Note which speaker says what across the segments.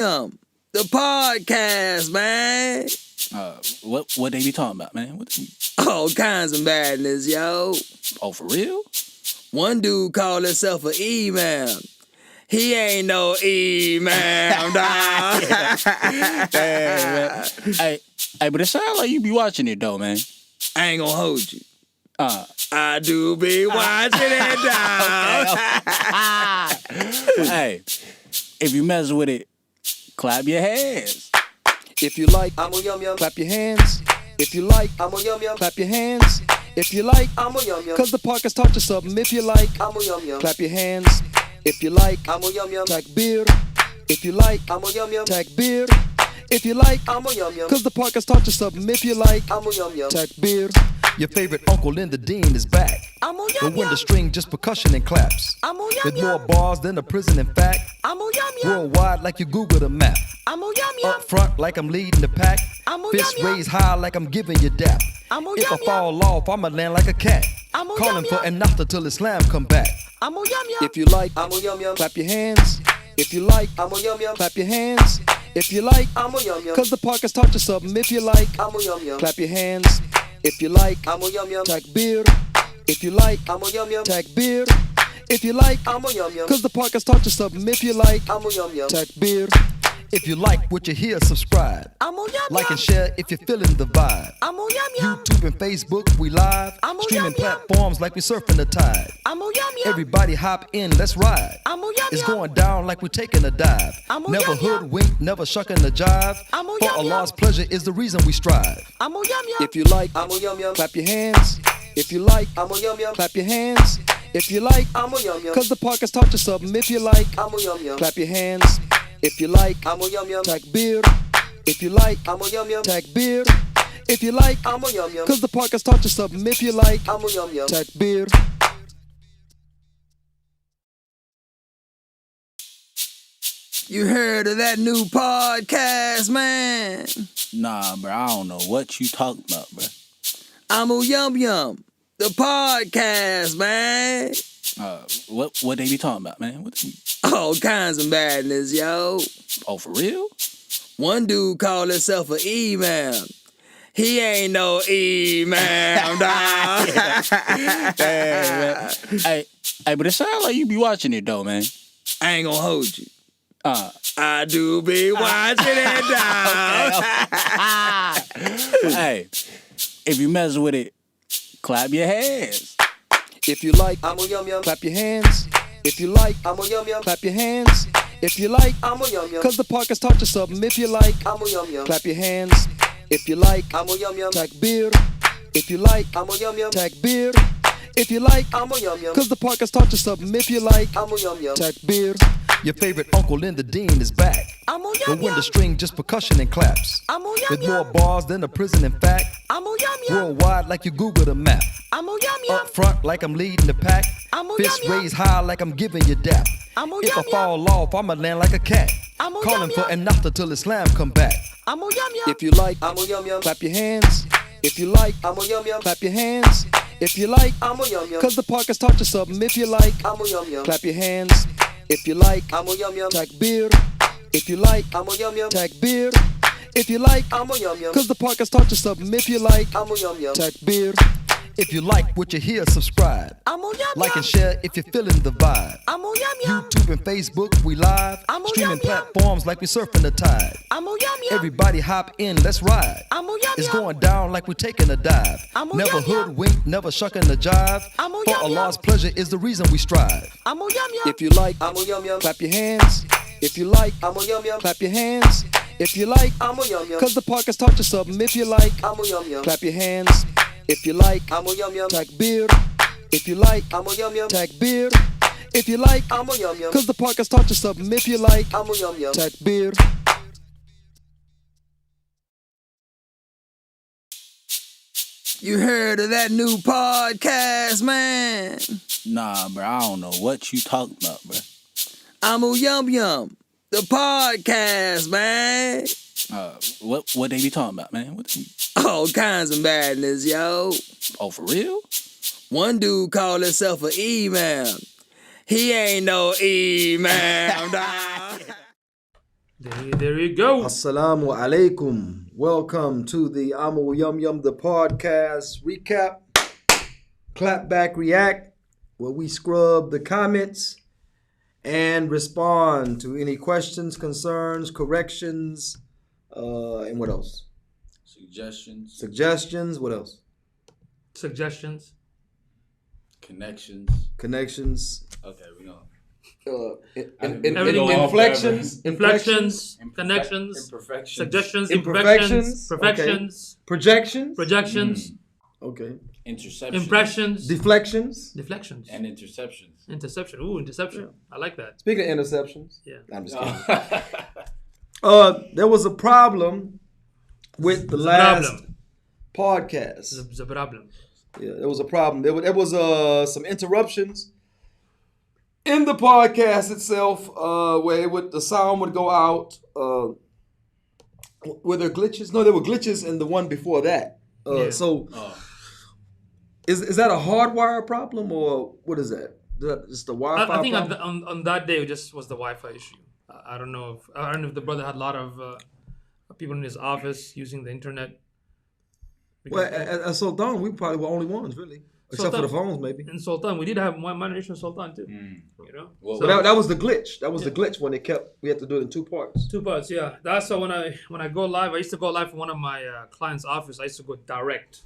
Speaker 1: The podcast, man.
Speaker 2: What they be talking about, man?
Speaker 1: All kinds of madness, yo.
Speaker 2: Oh, for real?
Speaker 1: One dude called himself an E-man. He ain't no E-man, dog.
Speaker 2: Hey, but it sounds like you be watching it, though, man.
Speaker 1: I ain't gonna hold you. I do be watching it, dog.
Speaker 2: Hey, if you mess with it, clap your hands.
Speaker 3: If you like, I'm a yum yum. Clap your hands. If you like, I'm a yum yum. Clap your hands. If you like, I'm a yum yum. Cause the podcast taught you something. If you like, I'm a yum yum. Clap your hands. If you like, I'm a yum yum. Tag beer. If you like, I'm a yum yum. Tag beer. If you like, I'm a yum yum. Cause the podcast taught you something. If you like, I'm a yum yum. Tag beer. Your favorite uncle in the dean is back.
Speaker 4: I'm a yum
Speaker 3: the window string, just percussion and claps.
Speaker 4: I'm a yum
Speaker 3: with more bars than a prison, in fact.
Speaker 4: I'm a yum yum.
Speaker 3: Worldwide like you Google the map.
Speaker 4: I'm a yum yum.
Speaker 3: Up front like I'm leading the pack.
Speaker 4: I'm a
Speaker 3: Fists
Speaker 4: yum yum.
Speaker 3: raised high like I'm giving you dap.
Speaker 4: I'm a
Speaker 3: If
Speaker 4: yum
Speaker 3: I fall off, I'ma land like a cat.
Speaker 4: I'm a
Speaker 3: Calling
Speaker 4: yum
Speaker 3: for
Speaker 4: yum.
Speaker 3: an till Islam come back.
Speaker 4: I'm a yum yum.
Speaker 3: If you like, I'm a yum yum. Clap your hands. If you like, I'm a yum yum. Clap your hands. If you like, I'm a yum yum. Cause the podcast taught you something. If you like, I'm a yum yum. Clap your hands. If you like, I'm a yum yum. Tag beer. If you like, I'm a yum yum. Tag beer. If you like, I'm a yum yum. Cause the podcast taught you something. If you like, I'm a yum yum. Tag beer. If you like what you hear, subscribe.
Speaker 4: I'm a yum
Speaker 3: Like
Speaker 4: yum.
Speaker 3: and share if you're feeling the vibe.
Speaker 4: I'm a yum yum.
Speaker 3: YouTube and Facebook, we live.
Speaker 4: I'm a
Speaker 3: Streaming
Speaker 4: yum yum.
Speaker 3: platforms like we surfing the tide.
Speaker 4: I'm a yum yum.
Speaker 3: Everybody hop in, let's ride.
Speaker 4: I'm a yum
Speaker 3: It's
Speaker 4: yum.
Speaker 3: going down like we're taking a dive.
Speaker 4: I'm a
Speaker 3: Never
Speaker 4: yum yum.
Speaker 3: hoodwink, never shucking the jive.
Speaker 4: I'm a
Speaker 3: For
Speaker 4: yum yum.
Speaker 3: Allah's pleasure is the reason we strive.
Speaker 4: I'm a yum yum.
Speaker 3: If you like, I'm a yum yum. Clap your hands. If you like, I'm a yum yum. Clap your hands. If you like, I'm a yum yum. Cause the podcast taught you something. If you like, I'm a yum yum. Clap your hands. If you like, I'm a yum yum. Tag beer. If you like, I'm a yum yum. Tag beer. If you like, I'm a yum yum. Cause the podcast taught you something. If you like, I'm a yum yum. Tag beer.
Speaker 1: You heard of that new podcast, man?
Speaker 2: Nah, bro, I don't know what you talking about, bro.
Speaker 1: I'm a yum yum. The podcast, man.
Speaker 2: What they be talking about, man?
Speaker 1: All kinds of madness, yo.
Speaker 2: Oh, for real?
Speaker 1: One dude called himself an E-man. He ain't no E-man, dog.
Speaker 2: Hey, but it sounds like you be watching it, though, man.
Speaker 1: I ain't gonna hold you. I do be watching it, dog.
Speaker 2: Hey, if you mess with it, clap your hands.
Speaker 3: If you like, I'm a yum yum. Clap your hands. If you like, I'm a yum yum. Clap your hands. If you like, I'm a yum yum. Cause the podcast taught you something. If you like, I'm a yum yum. Clap your hands. If you like, I'm a yum yum. Tag beer. If you like, I'm a yum yum. Tag beer. If you like, I'm a yum yum. Cause the podcast taught you something. If you like, I'm a yum yum. Tag beer. Your favorite uncle in the dean is back.
Speaker 4: I'm a
Speaker 3: The
Speaker 4: yum
Speaker 3: window
Speaker 4: yum.
Speaker 3: string, just percussion and claps.
Speaker 4: I'm a yum
Speaker 3: With more
Speaker 4: yum.
Speaker 3: bars than a prison, in fact.
Speaker 4: I'm a yum yum.
Speaker 3: Worldwide like you Google the map.
Speaker 4: I'm a yum yum.
Speaker 3: Up front like I'm leading the pack.
Speaker 4: I'm a
Speaker 3: Fists
Speaker 4: yum yum.
Speaker 3: raised high like I'm giving you dap.
Speaker 4: I'm a
Speaker 3: If I
Speaker 4: yum yum.
Speaker 3: fall off, I'ma land like a cat.
Speaker 4: I'm a
Speaker 3: Calling
Speaker 4: yum
Speaker 3: for
Speaker 4: yum.
Speaker 3: an till Islam come back.
Speaker 4: I'm a yum yum.
Speaker 3: If you like, I'm a yum yum. Clap your hands. If you like, I'm a yum yum. Clap your hands. If you like, I'm a yum yum. Cause the podcast taught you something. If you like, I'm a yum yum. Clap your hands. If you like, I'm a yum yum. Tag beer. If you like, I'm a yum yum. Tag beer. If you like, I'm a yum yum. Cause the podcast taught you something. If you like, I'm a yum yum. Tag beer. If you like what you hear, subscribe.
Speaker 4: I'm a yum yum.
Speaker 3: Like and share if you're feeling the vibe.
Speaker 4: I'm a yum yum.
Speaker 3: YouTube and Facebook, we live.
Speaker 4: I'm a
Speaker 3: Streaming
Speaker 4: yum yum.
Speaker 3: platforms like we surfing the tide.
Speaker 4: I'm a yum yum.
Speaker 3: Everybody hop in, let's ride.
Speaker 4: I'm a yum
Speaker 3: It's
Speaker 4: yum.
Speaker 3: going down like we're taking a dive.
Speaker 4: I'm a
Speaker 3: Never
Speaker 4: yum yum.
Speaker 3: hoodwink, never shucking the jive.
Speaker 4: I'm a
Speaker 3: For
Speaker 4: yum yum.
Speaker 3: Allah's pleasure is the reason we strive.
Speaker 4: I'm a yum yum.
Speaker 3: If you like, I'm a yum yum. Clap your hands. If you like, I'm a yum yum. Clap your hands. If you like, I'm a yum yum. Cause the podcast taught you something. If you like, I'm a yum yum. Clap your hands. If you like, I'm a yum yum. Tag beer. If you like, I'm a yum yum. Tag beer. If you like, I'm a yum yum. Cause the podcast taught you something. If you like, I'm a yum yum. Tag beer.
Speaker 1: You heard of that new podcast, man?
Speaker 2: Nah, bro, I don't know what you talking about, bro.
Speaker 1: I'm a yum yum. The podcast, man.
Speaker 2: What they be talking about, man?
Speaker 1: All kinds of madness, yo.
Speaker 2: Oh, for real?
Speaker 1: One dude called himself an E-man. He ain't no E-man, dog.
Speaker 4: There you go.
Speaker 1: Assalamu alaikum. Welcome to the Amu Yum Yum the podcast recap, clap back react, where we scrub the comments and respond to any questions, concerns, corrections, and what else? Suggestions. What else?
Speaker 4: Suggestions.
Speaker 1: Connections.
Speaker 2: Okay, we know.
Speaker 1: Inflections,
Speaker 4: Connections,
Speaker 2: imperfections,
Speaker 4: suggestions,
Speaker 1: imperfections,
Speaker 4: perfections,
Speaker 1: projections,
Speaker 4: projections,
Speaker 1: okay,
Speaker 2: interceptions,
Speaker 4: impressions,
Speaker 1: deflections,
Speaker 4: deflections,
Speaker 2: and interceptions.
Speaker 4: interception. Ooh, interception.
Speaker 1: Yeah.
Speaker 4: I like that.
Speaker 1: Speaking of interceptions,
Speaker 4: Yeah.
Speaker 1: I'm just kidding. There was a problem with the last podcast.
Speaker 4: It's a problem.
Speaker 1: Yeah, there was a problem. There was some interruptions in the podcast itself, where the sound would go out. Were there glitches? No, there were glitches in the one before that. So, is that a hardwire problem or what is that? Is that just the Wi-Fi?
Speaker 4: I think
Speaker 1: problem?
Speaker 4: on that day it just was the Wi-Fi issue. I don't know if the brother had a lot of people in his office using the internet.
Speaker 1: Well, at Sultan, we probably were only ones really, except for the phones maybe.
Speaker 4: In Sultan, we did have minor issue in Sultan too. You know,
Speaker 2: Well,
Speaker 1: So that was the glitch. That was the glitch when we had to do it in two parts.
Speaker 4: 2 parts. Yeah, that's why when I go live, I used to go live from one of my clients' office. I used to go direct,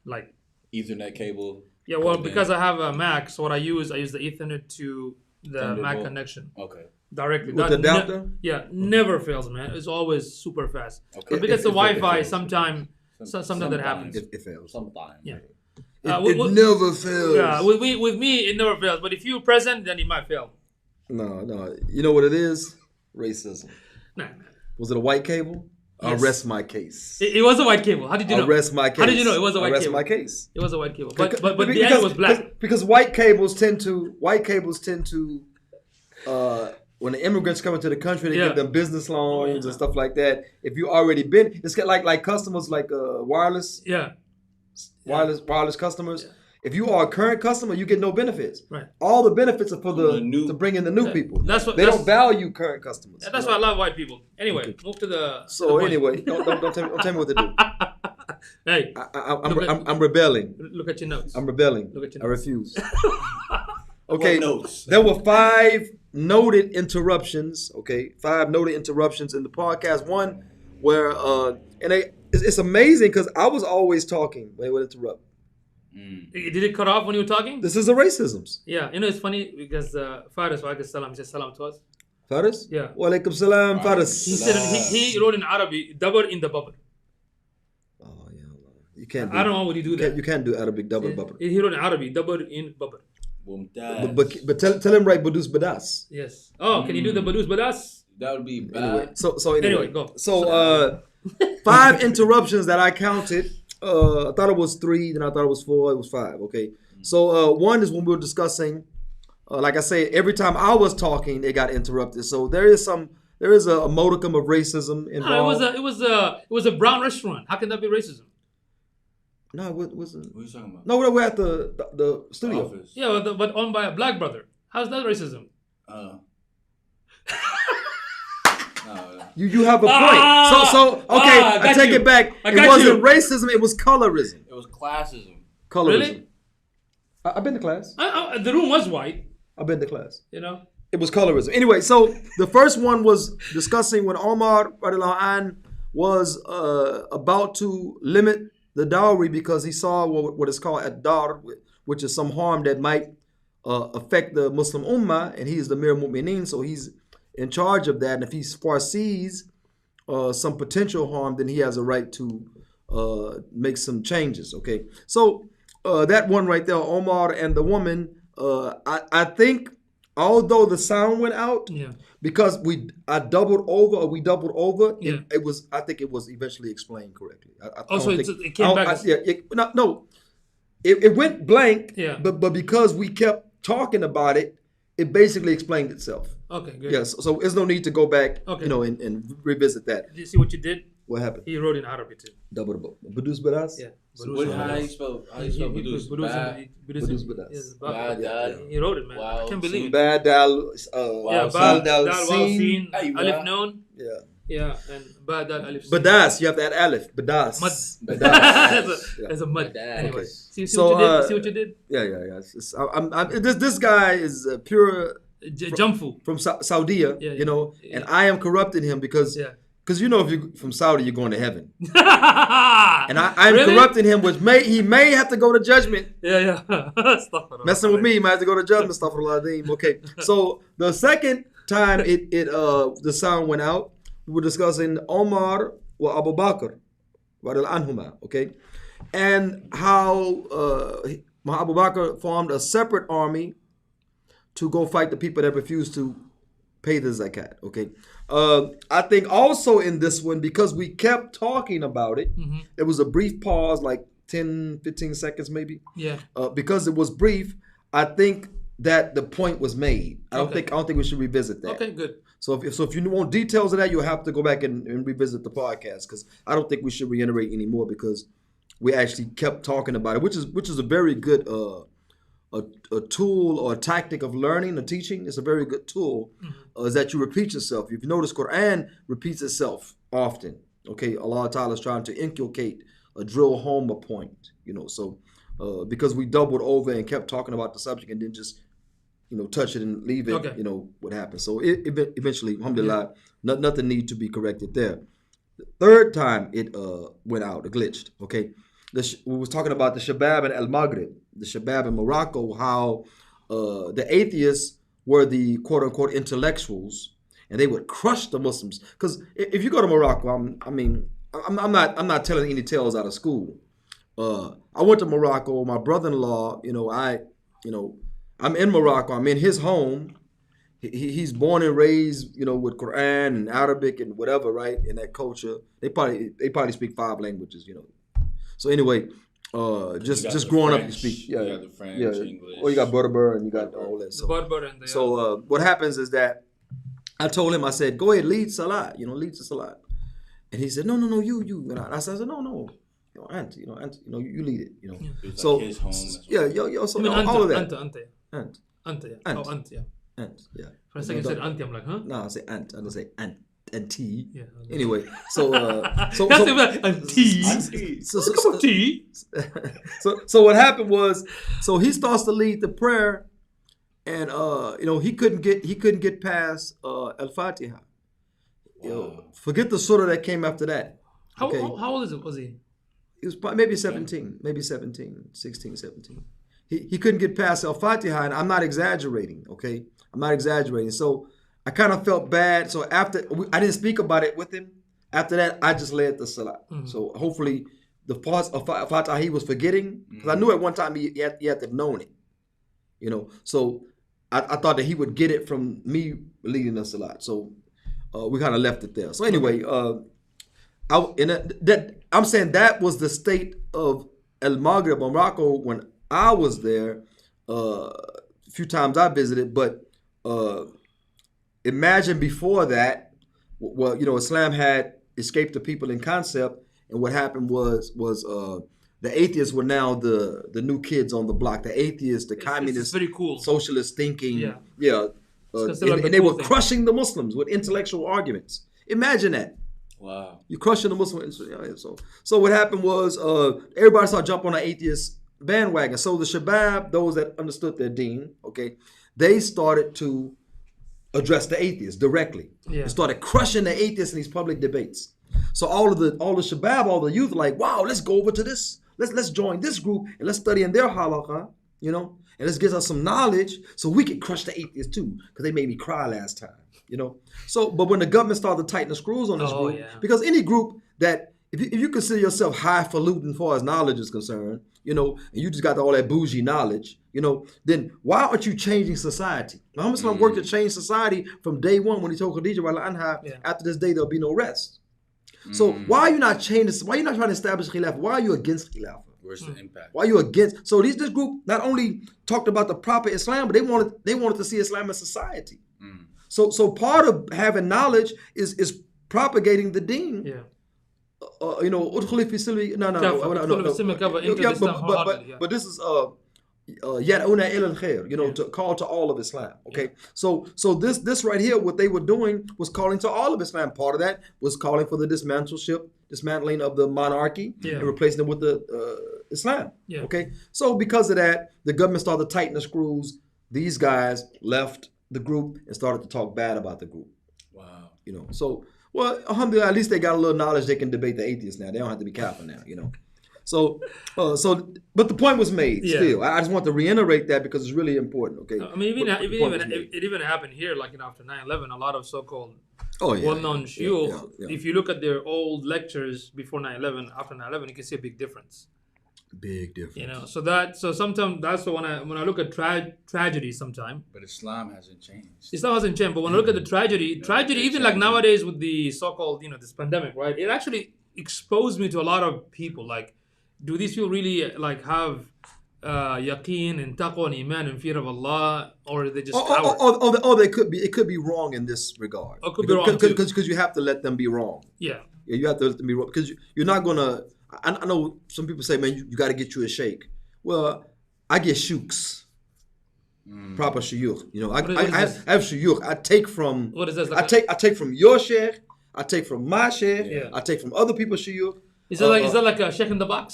Speaker 4: like
Speaker 2: Ethernet cable.
Speaker 4: yeah. Well, because I have a Mac, so what I use the Ethernet to the Mac connection
Speaker 2: Okay.
Speaker 4: directly.
Speaker 1: With the adapter?
Speaker 4: Never fails, man. It's always super fast.
Speaker 2: Okay.
Speaker 4: But because the
Speaker 1: If it
Speaker 4: Wi-Fi,
Speaker 1: fails.
Speaker 4: sometimes that happens.
Speaker 1: It fails.
Speaker 2: Sometimes.
Speaker 4: Yeah.
Speaker 1: It never fails.
Speaker 4: Yeah, with me it never fails. But if you're present, then it might fail.
Speaker 1: No. You know what it is? Racism.
Speaker 4: Nah.
Speaker 1: Was it a white cable? I'll
Speaker 4: Yes.
Speaker 1: rest my case.
Speaker 4: It was a white cable. How did you know?
Speaker 1: I'll rest my case.
Speaker 4: How did you know it was a white
Speaker 1: I'll rest
Speaker 4: cable?
Speaker 1: my case.
Speaker 4: It was a white cable. But
Speaker 1: Because-
Speaker 4: the end was black.
Speaker 1: Because white cables tend to when the immigrants come into the country, they
Speaker 4: Yeah.
Speaker 1: give them business loans
Speaker 4: yeah.
Speaker 1: and stuff like that. If you already been, it's got like customers like wireless customers.
Speaker 4: Yeah.
Speaker 1: If you are a current customer, you get no benefits.
Speaker 4: Right.
Speaker 1: All the benefits are for
Speaker 2: the new-
Speaker 1: to bring in the new people.
Speaker 4: That's what-
Speaker 1: they
Speaker 4: that's-
Speaker 1: don't value current customers.
Speaker 4: Yeah, that's why I love white people. Anyway, move to the.
Speaker 1: So
Speaker 4: to the point.
Speaker 1: anyway, don't tell me what to do.
Speaker 4: Hey,
Speaker 1: I'm rebelling.
Speaker 4: look at your notes.
Speaker 1: I'm rebelling.
Speaker 4: Look at your
Speaker 1: I
Speaker 4: notes.
Speaker 1: refuse. Okay.
Speaker 2: What notes?
Speaker 1: There were 5 noted interruptions. Okay, 5 noted interruptions in the podcast. One where it's amazing because I was always talking when they would interrupt.
Speaker 4: Did it cut off when you were talking?
Speaker 1: This is the racisms.
Speaker 4: Yeah, it's funny because Faris wa alaikum salam said salam to us.
Speaker 1: Faris?
Speaker 4: Yeah.
Speaker 1: Wa alaikum salam, Faris.
Speaker 4: He said he wrote in Arabic, dabar in the bubble.
Speaker 1: Oh, yeah. You can't do
Speaker 4: I don't know what you do that.
Speaker 1: You can't do Arabic double bubble.
Speaker 4: He wrote in Arabic, dabar in bubble.
Speaker 1: But tell him right Budus Badas.
Speaker 4: Yes. Oh, can you do the badus badas?
Speaker 2: That would be bad.
Speaker 1: Anyway, so anyway,
Speaker 4: go.
Speaker 1: So 5 interruptions that I counted. I thought it was 3, then I thought it was 4. It was 5. Okay. So one is when we were discussing. Like I say, every time I was talking, it got interrupted. So there is a modicum of racism involved.
Speaker 4: No, it was a brown restaurant. How can that be racism?
Speaker 1: No, it wasn't.
Speaker 2: What are you talking about?
Speaker 1: No, we're at the studio.
Speaker 2: Office.
Speaker 4: Yeah, but owned by a black brother. How's that racism?
Speaker 2: No.
Speaker 1: You have a point. So okay, I take it back. It wasn't racism. It was colorism.
Speaker 2: It was classism.
Speaker 1: Colorism.
Speaker 4: Really?
Speaker 1: I've been to class.
Speaker 4: The room was white.
Speaker 1: I've been to class.
Speaker 4: You know.
Speaker 1: It was colorism. Anyway, so the first one was discussing when Omar radiallahu anh was about to limit the dowry because he saw what is called ad-dar, which is some harm that might affect the Muslim ummah, and he is the Mir Mu'mineen, so he's in charge of that. And if he foresees some potential harm, then he has a right to make some changes. Okay, so that one right there, Omar and the woman, I think, although the sound went out,
Speaker 4: Yeah.
Speaker 1: because we doubled over,
Speaker 4: Yeah.
Speaker 1: I think it was eventually explained correctly.
Speaker 4: Also, it came back.
Speaker 1: No, it went blank.
Speaker 4: Yeah.
Speaker 1: But because we kept talking about it, it basically explained itself.
Speaker 4: Okay, good.
Speaker 1: Yes, so there's no need to go back,
Speaker 4: Okay.
Speaker 1: and revisit that.
Speaker 4: Did you see what you did?
Speaker 1: What happened?
Speaker 4: He wrote in Arabic too.
Speaker 1: Double the book. Budus Badas?
Speaker 4: Yeah.
Speaker 5: So how you spell Budus?
Speaker 1: Budus Badas.
Speaker 4: He wrote it, man.
Speaker 5: Wow.
Speaker 4: I can't believe it.
Speaker 1: Badal.
Speaker 4: Yeah,
Speaker 1: Bal
Speaker 4: Dal
Speaker 1: Dal
Speaker 4: Waw
Speaker 1: Sin.
Speaker 4: Sin
Speaker 5: Hey,
Speaker 4: Alif
Speaker 5: wow.
Speaker 4: Noon.
Speaker 1: Yeah.
Speaker 4: Yeah, and Ba Dal Alif Sin.
Speaker 1: Badas. You have that alif. Badas.
Speaker 4: Mud.
Speaker 1: Badas.
Speaker 4: There's a mud.
Speaker 1: Yeah.
Speaker 4: Anyway,
Speaker 1: Okay.
Speaker 4: see
Speaker 1: So,
Speaker 4: what you did? See what you did?
Speaker 1: Yeah. This guy is pure
Speaker 4: Jamfu.
Speaker 1: from Saudi,
Speaker 4: Yeah.
Speaker 1: and I am corrupting him because
Speaker 4: Yeah.
Speaker 1: if you're from Saudi, you're going to heaven. And
Speaker 4: and
Speaker 1: I'm corrupting him, which he may have to go to judgment.
Speaker 4: Yeah. Astaghfirullah.
Speaker 1: Messing with me, he might have to go to judgment. Astaghfirullah. Okay. So the second time the sound went out, we were discussing Omar wa Abu Bakr, radiyallahu anhuma, okay, and how Abu Bakr formed a separate army to go fight the people that refused to pay the zakat. Okay. I think also in this one, because we kept talking about it, there was a brief pause, like 10, 15 seconds maybe.
Speaker 4: Yeah.
Speaker 1: Because it was brief, I think that the point was made. I don't think we should revisit that.
Speaker 4: Okay, good.
Speaker 1: So if you want details of that, you'll have to go back and revisit the podcast, because I don't think we should reiterate anymore, because we actually kept talking about it, which is a very good a tool or a tactic of learning or teaching. It's a very good tool, is that you repeat yourself. If you notice, Quran repeats itself often. Okay, Allah Ta'ala is trying to inculcate drill home a point. So because we doubled over and kept talking about the subject and then just touch it and leave it.
Speaker 4: Okay.
Speaker 1: What happened. So eventually, alhamdulillah, nothing need to be corrected there. The third time it went out, it glitched. Okay. We was talking about the Shabab and Al Maghrib, the Shabab in Morocco, how the atheists were the quote unquote intellectuals, and they would crush the Muslims. Because if you go to Morocco, I'm not telling any tales out of school. I went to Morocco. My brother-in-law, I'm in Morocco. I'm in his home. He's born and raised, with Quran and Arabic and whatever, right? In that culture, they probably speak 5 languages, So anyway, just growing up, you speak.
Speaker 5: You got the French, English.
Speaker 1: Or you got Berber and you got all that. So what happens is that I told him, I said, go ahead, lead Salat, lead the Salat. And he said, no, you. And I said, no, Aunt, you lead it,
Speaker 5: It's
Speaker 1: So,
Speaker 5: like his home.
Speaker 1: So
Speaker 4: I mean,
Speaker 1: all of that.
Speaker 4: Ante.
Speaker 1: Ant.
Speaker 4: Yeah.
Speaker 1: Ant.
Speaker 4: Oh, Ant, yeah.
Speaker 1: Ant, yeah.
Speaker 4: For a second, you said Auntie. I'm like, huh?
Speaker 1: No, I say ant. I don't say ant. Auntie.
Speaker 4: Yeah.
Speaker 1: Anyway, so
Speaker 4: That's like Auntie. Cup of tea.
Speaker 1: so what happened was, so he starts to lead the prayer, and he couldn't get past Al-Fatiha. Forget the surah that came after that.
Speaker 4: How
Speaker 1: Okay.
Speaker 4: old was he?
Speaker 1: He was probably maybe 17, 16, 17. He couldn't get past Al-Fatiha, and I'm not exaggerating, okay? I'm not exaggerating. So I kind of felt bad. So after, I didn't speak about it with him. After that, I just led the Salat. So hopefully the parts of Fatiha he was forgetting, because I knew at one time he had to have known it, So I thought that he would get it from me leading the Salat. So we kind of left it there. So anyway, I'm saying that was the state of El Maghrib, Morocco, when I was there. A few times I visited, but imagine before that, Islam had escaped the people in concept, and what happened was the atheists were now the new kids on the block. The atheists, the communists,
Speaker 4: it's very cool.
Speaker 1: socialist thinking,
Speaker 4: Yeah.
Speaker 1: and they were crushing the Muslims with intellectual arguments. Imagine that.
Speaker 5: Wow.
Speaker 1: You crushing the Muslims. So what happened was everybody started jumping on the atheist bandwagon. So the Shabab, those that understood their deen, okay, they started to address the atheists directly.
Speaker 4: Yeah.
Speaker 1: They started crushing the atheists in these public debates. So all the Shabab, all the youth are like, wow, let's go over to this. Let's join this group and let's study in their halakha, and let's get us some knowledge so we can crush the atheists too, because they made me cry last time, So, but when the government started to tighten the screws on this group, because any group that, if you consider yourself highfalutin as far as knowledge is concerned, and you just got all that bougie knowledge, then why aren't you changing society? Muhammad Sallallahu worked to change society from day one when he told Khadija, after this day there'll be no rest. So why are you not changing? Why are you not trying to establish khilafah? Why are you against khilafah?
Speaker 5: Where's the impact?
Speaker 1: Why are you against? So this group not only talked about the proper Islam, but they wanted to see Islam in society. So part of having knowledge is propagating the deen.
Speaker 4: Yeah.
Speaker 1: ادخلي في سلمي no
Speaker 4: ادخلوا في سلمي كفى into Islam wholeheartedly,
Speaker 1: but this is يدعونا إلى الخير, to call to all of Islam. Okay, so this right here, what they were doing was calling to all of Islam. Part of that was calling for the dismantling of the monarchy and replacing it with the Islam.
Speaker 4: Yeah.
Speaker 1: Okay, so because of that, the government started to tighten the screws. These guys left the group and started to talk bad about the group.
Speaker 5: Wow.
Speaker 1: So, well, alhamdulillah, at least they got a little knowledge. They can debate the atheists now. They don't have to be careful now, So, but the point was made. Still, I just want to reiterate that because it's really important. Okay.
Speaker 4: I mean, it even happened here, like after 9/11, a lot of so-called well-known shuyukh. If you look at their old lectures before 9/11, after 9/11, you can see a big difference.
Speaker 1: Big difference.
Speaker 4: So sometimes that's when I look at tragedy sometimes.
Speaker 5: But Islam hasn't changed.
Speaker 4: Islam hasn't changed, but when I look at the tragedy even like nowadays with the so-called this pandemic, right? It actually exposed me to a lot of people. Like, do these people really like have yaqeen and taqwa and iman and fear of Allah, or are they just cowards?
Speaker 1: Or they could be. It could be wrong in this regard.
Speaker 4: Or could be wrong
Speaker 1: because you have to let them be wrong.
Speaker 4: Yeah,
Speaker 1: you have to let them be wrong because you're not gonna. I know some people say, man, you got to get you a sheikh. Well, I get sheikhs, proper shuyukh. I have shuyukh. I take from.
Speaker 4: What is this? Like
Speaker 1: I take from your sheikh. I take from my sheikh.
Speaker 4: Yeah.
Speaker 1: I take from other people's shuyukh.
Speaker 4: Is that like a sheikh in the box?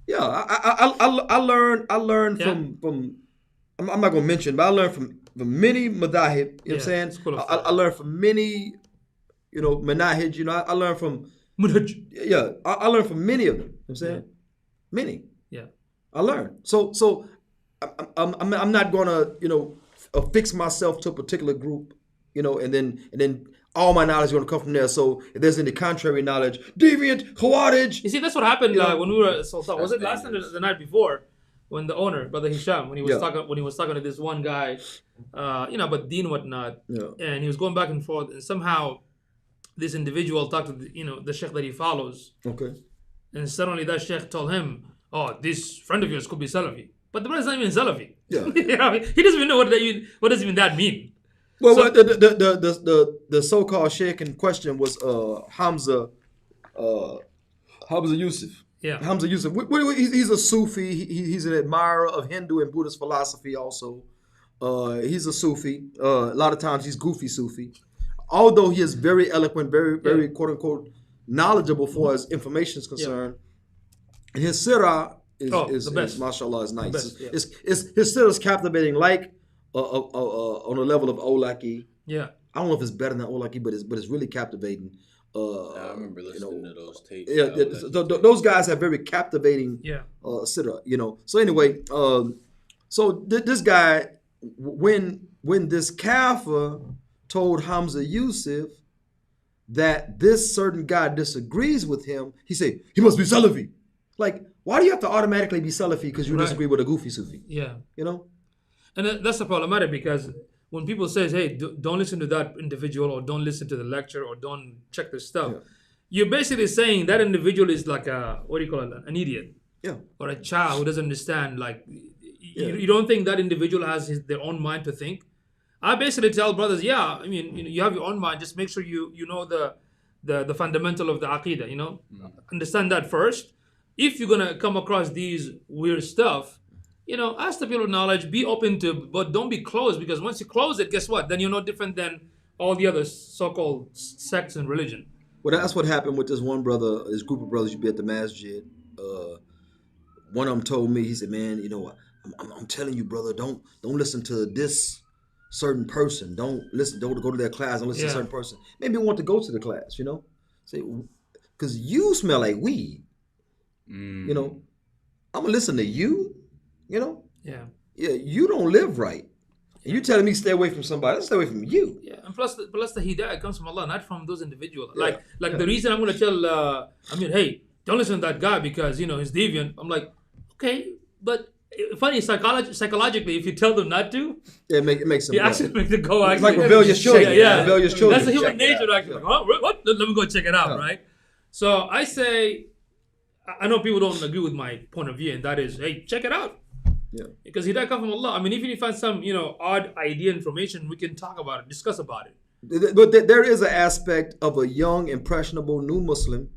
Speaker 1: Yeah, I learn from. I'm not gonna mention, but I learned from many madahib. You know what I'm saying? I learned from many, manahij. I learned from. Yeah, I learned from many of them. You know what I'm saying? Many.
Speaker 4: Yeah.
Speaker 1: I learned. So I'm not gonna fix myself to a particular group, and then all my knowledge is gonna come from there. So if there's any contrary knowledge, deviant, khawarij.
Speaker 4: You see, that's what happened when we were at Sultan. Was it last night or the night before? When the owner, Brother Hisham, when he was talking to this one guy, about deen and whatnot, and he was going back and forth, and somehow this individual talked to the sheikh that he follows.
Speaker 1: Okay.
Speaker 4: And suddenly that sheikh told him, "Oh, this friend of yours could be Salafi," but the brother's not even Salafi.
Speaker 1: Yeah.
Speaker 4: He doesn't even know what does even that mean.
Speaker 1: Well, the so-called sheikh in question was Hamza Yusuf.
Speaker 4: Yeah.
Speaker 1: Hamza Yusuf. He's a Sufi. He's an admirer of Hindu and Buddhist philosophy also. He's a Sufi. A lot of times he's goofy Sufi. Although he is very eloquent, very quote unquote knowledgeable for as information is concerned, and his sirah is
Speaker 4: the best.
Speaker 1: mashallah, is nice.
Speaker 4: Best,
Speaker 1: his sirah is captivating, like on a level of Olaki.
Speaker 4: Yeah,
Speaker 1: I don't know if it's better than Olaki, but it's really captivating.
Speaker 5: I remember listening to those tapes.
Speaker 1: Those guys have very captivating sirah. So anyway, so this guy, when this kafir told Hamza Yusuf that this certain guy disagrees with him, he said, he must be Salafi. Like, why do you have to automatically be Salafi because you disagree with a goofy Sufi?
Speaker 4: Yeah.
Speaker 1: And
Speaker 4: that's the problematic because when people say, hey, don't listen to that individual or don't listen to the lecture or don't check this stuff, you're basically saying that individual is like an idiot.
Speaker 1: Yeah.
Speaker 4: Or a child who doesn't understand. Like, you don't think that individual has their own mind to think? I basically tell brothers, I mean, you have your own mind. Just make sure you know the fundamental of the aqidah. Understand that first. If you're gonna come across these weird stuff, ask the people of knowledge. Be open to, but don't be closed because once you close it, guess what? Then you're no different than all the other so-called sects and religion.
Speaker 1: Well, that's what happened with this one brother. This group of brothers used to be at the masjid. One of them told me, he said, "Man, I'm telling you, brother, don't listen to this certain person. Don't go to their class. Don't listen to a certain person. Maybe want to go to the class, Say, because you smell like weed. I'm gonna listen to you.
Speaker 4: Yeah.
Speaker 1: You don't live right. And you telling me stay away from somebody. Let's stay away from you.
Speaker 4: Yeah, and plus the hidayah comes from Allah, not from those individuals. Like the reason I'm gonna tell hey, don't listen to that guy because he's deviant. I'm like, okay, but funny psychologically, if you tell them not to,
Speaker 1: it makes them.
Speaker 4: You actually make them go.
Speaker 1: It's like rebellious children. Rebellious children.
Speaker 4: That's the human nature. Actually, like, what? Let me go check it out, right? So I say, I know people don't agree with my point of view, and that is, hey, check it out.
Speaker 1: Yeah.
Speaker 4: Because Hidayah comes from Allah. I mean, even if you find some, odd idea information, we can talk about it, discuss about it.
Speaker 1: But there is an aspect of a young, impressionable new Muslim.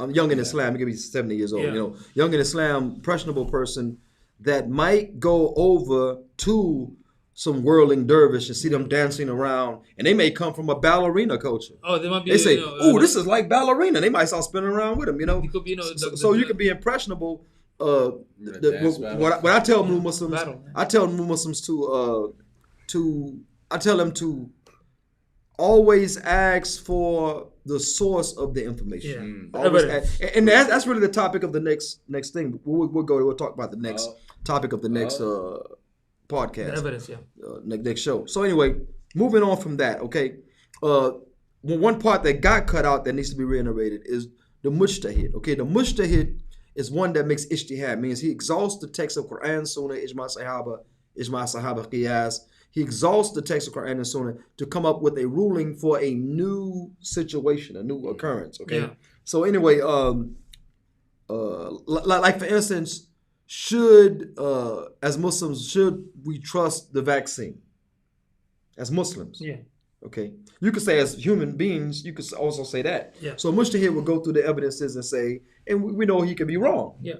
Speaker 1: I'm young in Islam. He could be 70 years old.
Speaker 4: Yeah.
Speaker 1: Young in Islam, impressionable person that might go over to some whirling dervish and see them dancing around, and they may come from a ballerina culture.
Speaker 4: Oh, they might be.
Speaker 1: They say, "Oh, this is like ballerina." They might start spinning around with them.
Speaker 4: It could be,
Speaker 1: so you can be impressionable. What I tell new Muslims, I tell new Muslims I tell them to always ask for the source of the information.
Speaker 4: Yeah.
Speaker 1: Always and that's really the topic of the next thing. We'll talk about the next topic of the next podcast.
Speaker 4: The evidence, yeah.
Speaker 1: Next show. So anyway, moving on from that, okay. One part that got cut out that needs to be reiterated is the mujtahid. Okay, the mujtahid is one that makes ijtihad, means he exalts the text of Quran, Sunnah, Ijma Sahaba, Qiyas. He exalts the text of Quran and Sunnah to come up with a ruling for a new situation, a new occurrence. Okay.
Speaker 4: Yeah.
Speaker 1: So anyway, like for instance, as Muslims, should we trust the vaccine? As Muslims.
Speaker 4: Yeah.
Speaker 1: Okay. You could say as human beings, you could also say that.
Speaker 4: Yeah.
Speaker 1: So Mujtahid will go through the evidences and say, and we know he could be wrong.
Speaker 4: Yeah.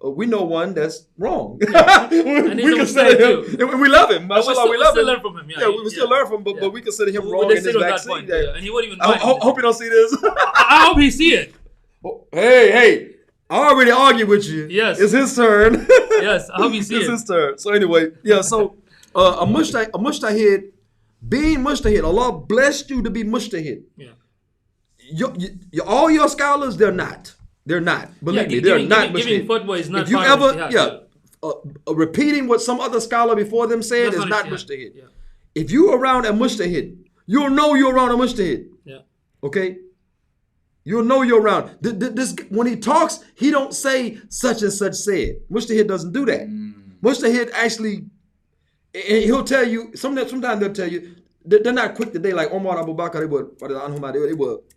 Speaker 1: We know one that's wrong.
Speaker 4: Yeah.
Speaker 1: we consider him, and we love him. Mashallah, we love him.
Speaker 4: Learn from him.
Speaker 1: Yeah, we still learn from him, but we consider him wrong in his vaccine.
Speaker 4: And he wouldn't even
Speaker 1: I hope you don't see this.
Speaker 4: I hope he see it.
Speaker 1: Hey, I already argued with you.
Speaker 4: Yes.
Speaker 1: It's his turn.
Speaker 4: Yes, I hope you see
Speaker 1: It's
Speaker 4: it.
Speaker 1: his turn. So anyway, so a mujtahid, being mujtahid, Allah blessed you to be mujtahid.
Speaker 4: Yeah.
Speaker 1: All your scholars, they're not. They're not. Believe me, they're not
Speaker 4: giving
Speaker 1: mujtahid.
Speaker 4: fatwa is not
Speaker 1: If you
Speaker 4: part of
Speaker 1: ever,
Speaker 4: ijtihad.
Speaker 1: repeating what some other scholar before them said
Speaker 4: That's
Speaker 1: is not
Speaker 4: ijtihad.
Speaker 1: mujtahid.
Speaker 4: Yeah.
Speaker 1: If you're around a mujtahid, you'll know you're around a mujtahid.
Speaker 4: Yeah.
Speaker 1: Okay? You'll know you're around. This when he talks, he don't say such and such said. Mujtahid doesn't do that. Mujtahid actually, and he'll tell you, sometimes they'll tell you, they're not quick today like Omar Abu Bakr,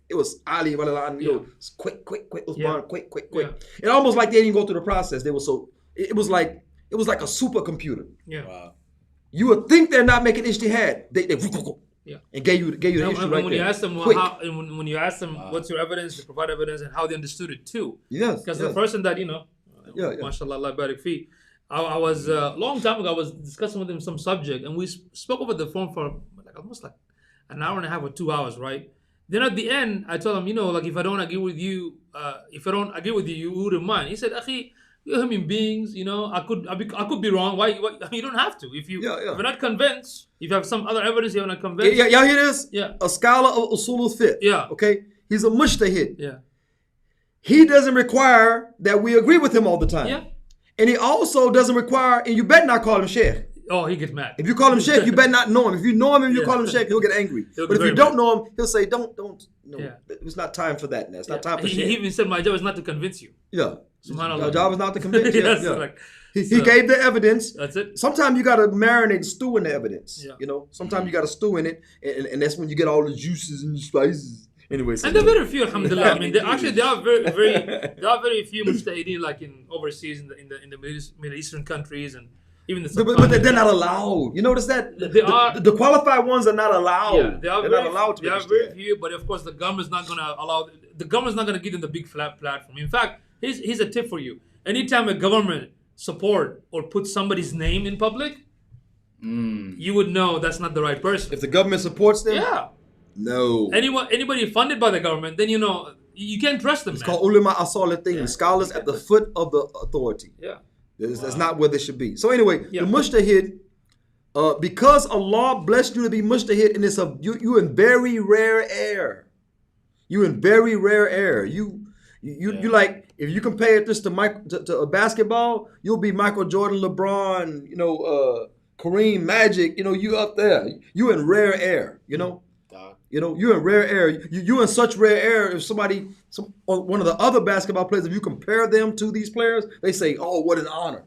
Speaker 1: it was Ali, quick, Usman, quick.
Speaker 4: Yeah.
Speaker 1: It almost like they didn't go through the process. They were so, it was like a supercomputer.
Speaker 4: Yeah.
Speaker 5: Wow.
Speaker 1: You would think they're not making ijtihad. They
Speaker 4: Yeah.
Speaker 1: and gave you the issue
Speaker 4: And
Speaker 1: right
Speaker 4: when
Speaker 1: there.
Speaker 4: you ask them
Speaker 1: Quick.
Speaker 4: when you ask them what's your evidence, they provide evidence and how they understood it too.
Speaker 1: Yes.
Speaker 4: Because
Speaker 1: yes.
Speaker 4: the person that mashallah, Allah barik fi, I was a long time ago. I was discussing with him some subject, and we spoke over the phone for almost like an hour and a half or 2 hours, right? Then at the end, I told him, if I don't agree with you, you wouldn't mind. He said, "Akhi, we're human beings. I could be wrong. Why? You don't have to. If you're not convinced, if you have some other evidence you're not convinced."
Speaker 1: Y'all hear this?
Speaker 4: Yeah.
Speaker 1: A scholar of usul al-fiqh.
Speaker 4: Yeah.
Speaker 1: Okay. He's a mujtahid.
Speaker 4: Yeah.
Speaker 1: He doesn't require that we agree with him all the time.
Speaker 4: Yeah.
Speaker 1: And he also doesn't require, and you better not call him sheikh.
Speaker 4: Oh, he gets mad.
Speaker 1: If you call him sheikh, you better not know him. If you know him and you call him sheikh, he'll get angry.
Speaker 4: He'll
Speaker 1: But
Speaker 4: get
Speaker 1: if you
Speaker 4: very
Speaker 1: don't know him, he'll say, don't. No,
Speaker 4: Yeah.
Speaker 1: it's not time for that now. It's not time for
Speaker 4: He
Speaker 1: sheikh.
Speaker 4: even said, "My job is not to convince you."
Speaker 1: Yeah.
Speaker 4: Subhanallah.
Speaker 1: Your job is not to convince.
Speaker 4: Yes,
Speaker 1: Yeah.
Speaker 4: like,
Speaker 1: He gave the evidence.
Speaker 4: That's it.
Speaker 1: Sometimes you got to marinate, stew in the evidence.
Speaker 4: Yeah.
Speaker 1: Sometimes you got to stew in it, and that's when you get all the juices and the spices. Anyway,
Speaker 4: And there are very few, alhamdulillah. I mean, there are very few mujtahideen like in overseas in the Middle Eastern countries and even the
Speaker 1: but they're not allowed. You notice that the qualified ones are not allowed.
Speaker 4: Yeah, they're not
Speaker 1: allowed to.
Speaker 4: They are very few, but of course the government's not going to allow. The government's not going to give them the big flat platform. In fact, here's a tip for you. Anytime a government support or put somebody's name in public, you would know that's not the right person.
Speaker 1: If the government supports them,
Speaker 4: Yeah.
Speaker 1: no.
Speaker 4: Anybody funded by the government, then you can't trust them.
Speaker 1: It's
Speaker 4: man.
Speaker 1: called ulama asalitin, scholars at the foot of the authority.
Speaker 4: Yeah.
Speaker 1: That's not where they should be. So anyway,
Speaker 4: Yeah.
Speaker 1: the mujtahid, because Allah blessed you to be mujtahid, and you in very rare air. You in very rare air. You like, if you compare this to a basketball, you'll be Michael Jordan, LeBron, Kareem, Magic. You up there. You in rare air. You're in rare air. You in such rare air. If one of the other basketball players, if you compare them to these players, they say, "Oh, what an honor."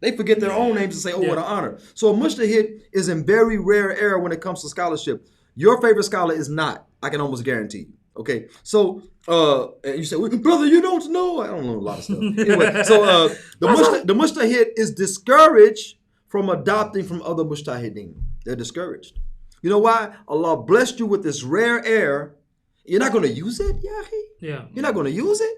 Speaker 1: They forget their own names and say, "Oh, what an honor." So a mujtahid is in very rare air when it comes to scholarship. Your favorite scholar is not. I can almost guarantee you. Okay, so and you say, well, brother, you don't know. I don't know a lot of stuff. Anyway, so the mujtahid is discouraged from adopting from other mujtahideen. They're discouraged. You know why? Allah blessed you with this rare air. You're not going to use it, yahi?
Speaker 4: Yeah.
Speaker 1: You're not going to use it.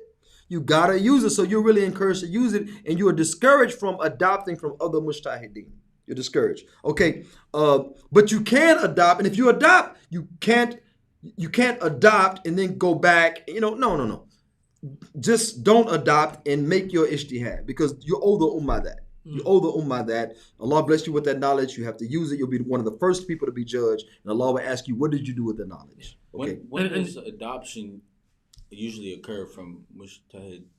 Speaker 1: You gotta use it. So you're really encouraged to use it, and you are discouraged from adopting from other mujtahideen. You're discouraged. Okay, but you can adopt, and if you adopt, you can't adopt and then go back. No. Just don't adopt and make your ijtihad, because you owe the ummah that. You owe the ummah that. Allah bless you with that knowledge. You have to use it. You'll be one of the first people to be judged, and Allah will ask you, what did you do with the knowledge? Okay.
Speaker 5: When does adoption usually occur from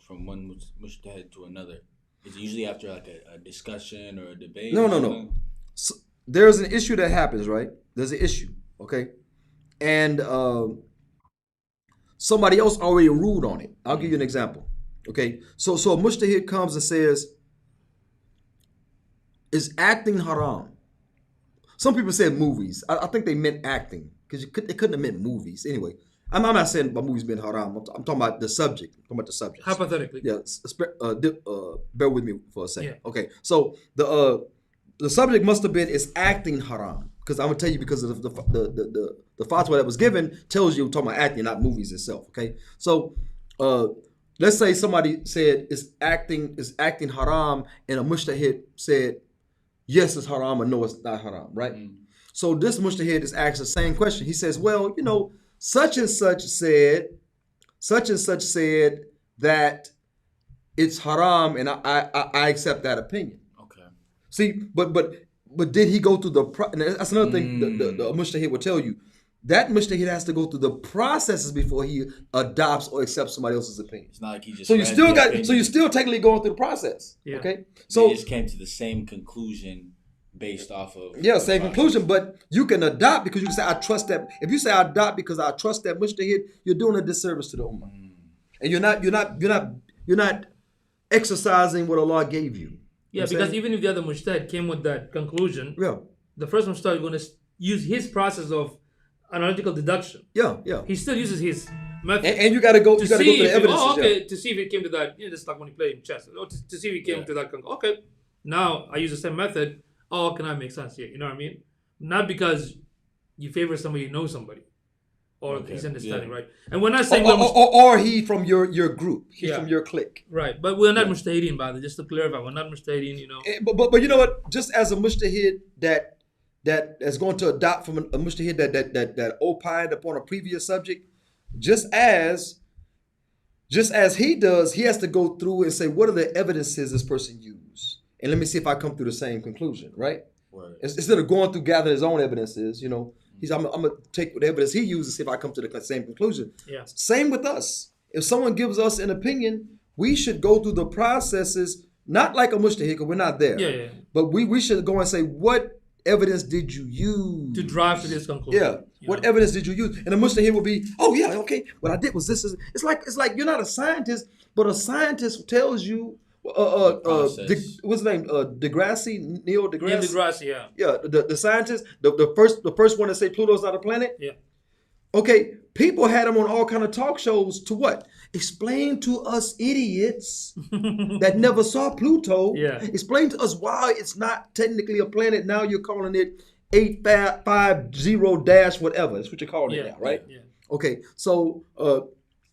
Speaker 5: one mujtahid to another? Is it usually after like a discussion or a debate?
Speaker 1: No. So, there's an issue that happens, right? There's an issue, okay? And somebody else already ruled on it. I'll give you an example, okay? So a mujtahid comes and says, is acting haram? Some people said movies. I think they meant acting, because they couldn't have meant movies. Anyway, I'm not saying about movies being haram. I'm talking about the subject. I'm talking about the subject.
Speaker 4: Hypothetically.
Speaker 1: Yeah. Bear with me for a second.
Speaker 4: Yeah.
Speaker 1: Okay. So the subject must have been is acting haram, because I'm gonna tell you, because of the fatwa that was given tells you we're talking about acting, not movies itself. Okay. So let's say somebody said is acting haram, and a mujtahid said yes, it's haram, or no, it's not haram. Right. So this mujtahid is asking the same question. He says, well, such and such said that it's haram, and I accept that opinion.
Speaker 5: Okay.
Speaker 1: See, but did he go through and that's another thing the mujtahid will tell you. That mujtahid has to go through the processes before he adopts or accepts somebody else's opinion.
Speaker 5: It's not like he just.
Speaker 1: So you're still technically going through the process.
Speaker 4: Yeah.
Speaker 1: Okay.
Speaker 5: So he just came to the same conclusion based off of
Speaker 1: same conclusion, but you can adopt because you can say I trust that. If you say I adopt because I trust that mujtahid, you're doing a disservice to the ummah, and you're not exercising what Allah gave you.
Speaker 4: Yeah, because even if the other mujtahid came with that conclusion, the first mujtahid is going to use his process of analytical deduction.
Speaker 1: Yeah.
Speaker 4: He still uses his method,
Speaker 1: and you got to go. You got to go to the evidence.
Speaker 4: To see if he came to that. Just like when you play chess, to see if he came to that conclusion. Okay, now I use the same method. Oh, can I make sense here? You know what I mean? Not because you favor somebody, you know somebody, or he's understanding, right? And we're not saying
Speaker 1: or he from your group, he's from your clique,
Speaker 4: right? But we're not mujtahideen, by the way, just to clarify, we're not mujtahideen,
Speaker 1: But you know what? Just as a mujtahid that is going to adopt from a mujtahid that opined upon a previous subject, just as he does, he has to go through and say, what are the evidences this person used? And let me see if I come through the same conclusion, right? Instead of going through gathering his own evidences, I'm gonna take the evidence he uses, see if I come to the same conclusion.
Speaker 4: Yeah.
Speaker 1: Same with us. If someone gives us an opinion, we should go through the processes, not like a mujtahid, because we're not there.
Speaker 4: Yeah.
Speaker 1: But we should go and say, what evidence did you use
Speaker 4: to drive to this conclusion?
Speaker 1: Yeah. What evidence did you use? And the mujtahid will be, oh yeah, okay. What I did was this. It's like you're not a scientist, but a scientist tells you. What's his name? Neil deGrasse.
Speaker 4: Neil deGrasse, yeah.
Speaker 1: Yeah, the scientist, the first one to say Pluto's not a planet.
Speaker 4: Yeah.
Speaker 1: Okay, people had him on all kind of talk shows to what? Explain to us idiots that never saw Pluto.
Speaker 4: Yeah.
Speaker 1: Explain to us why it's not technically a planet. Now you're calling it 850 - whatever. That's what you're calling it now, right?
Speaker 4: Yeah.
Speaker 1: Okay, so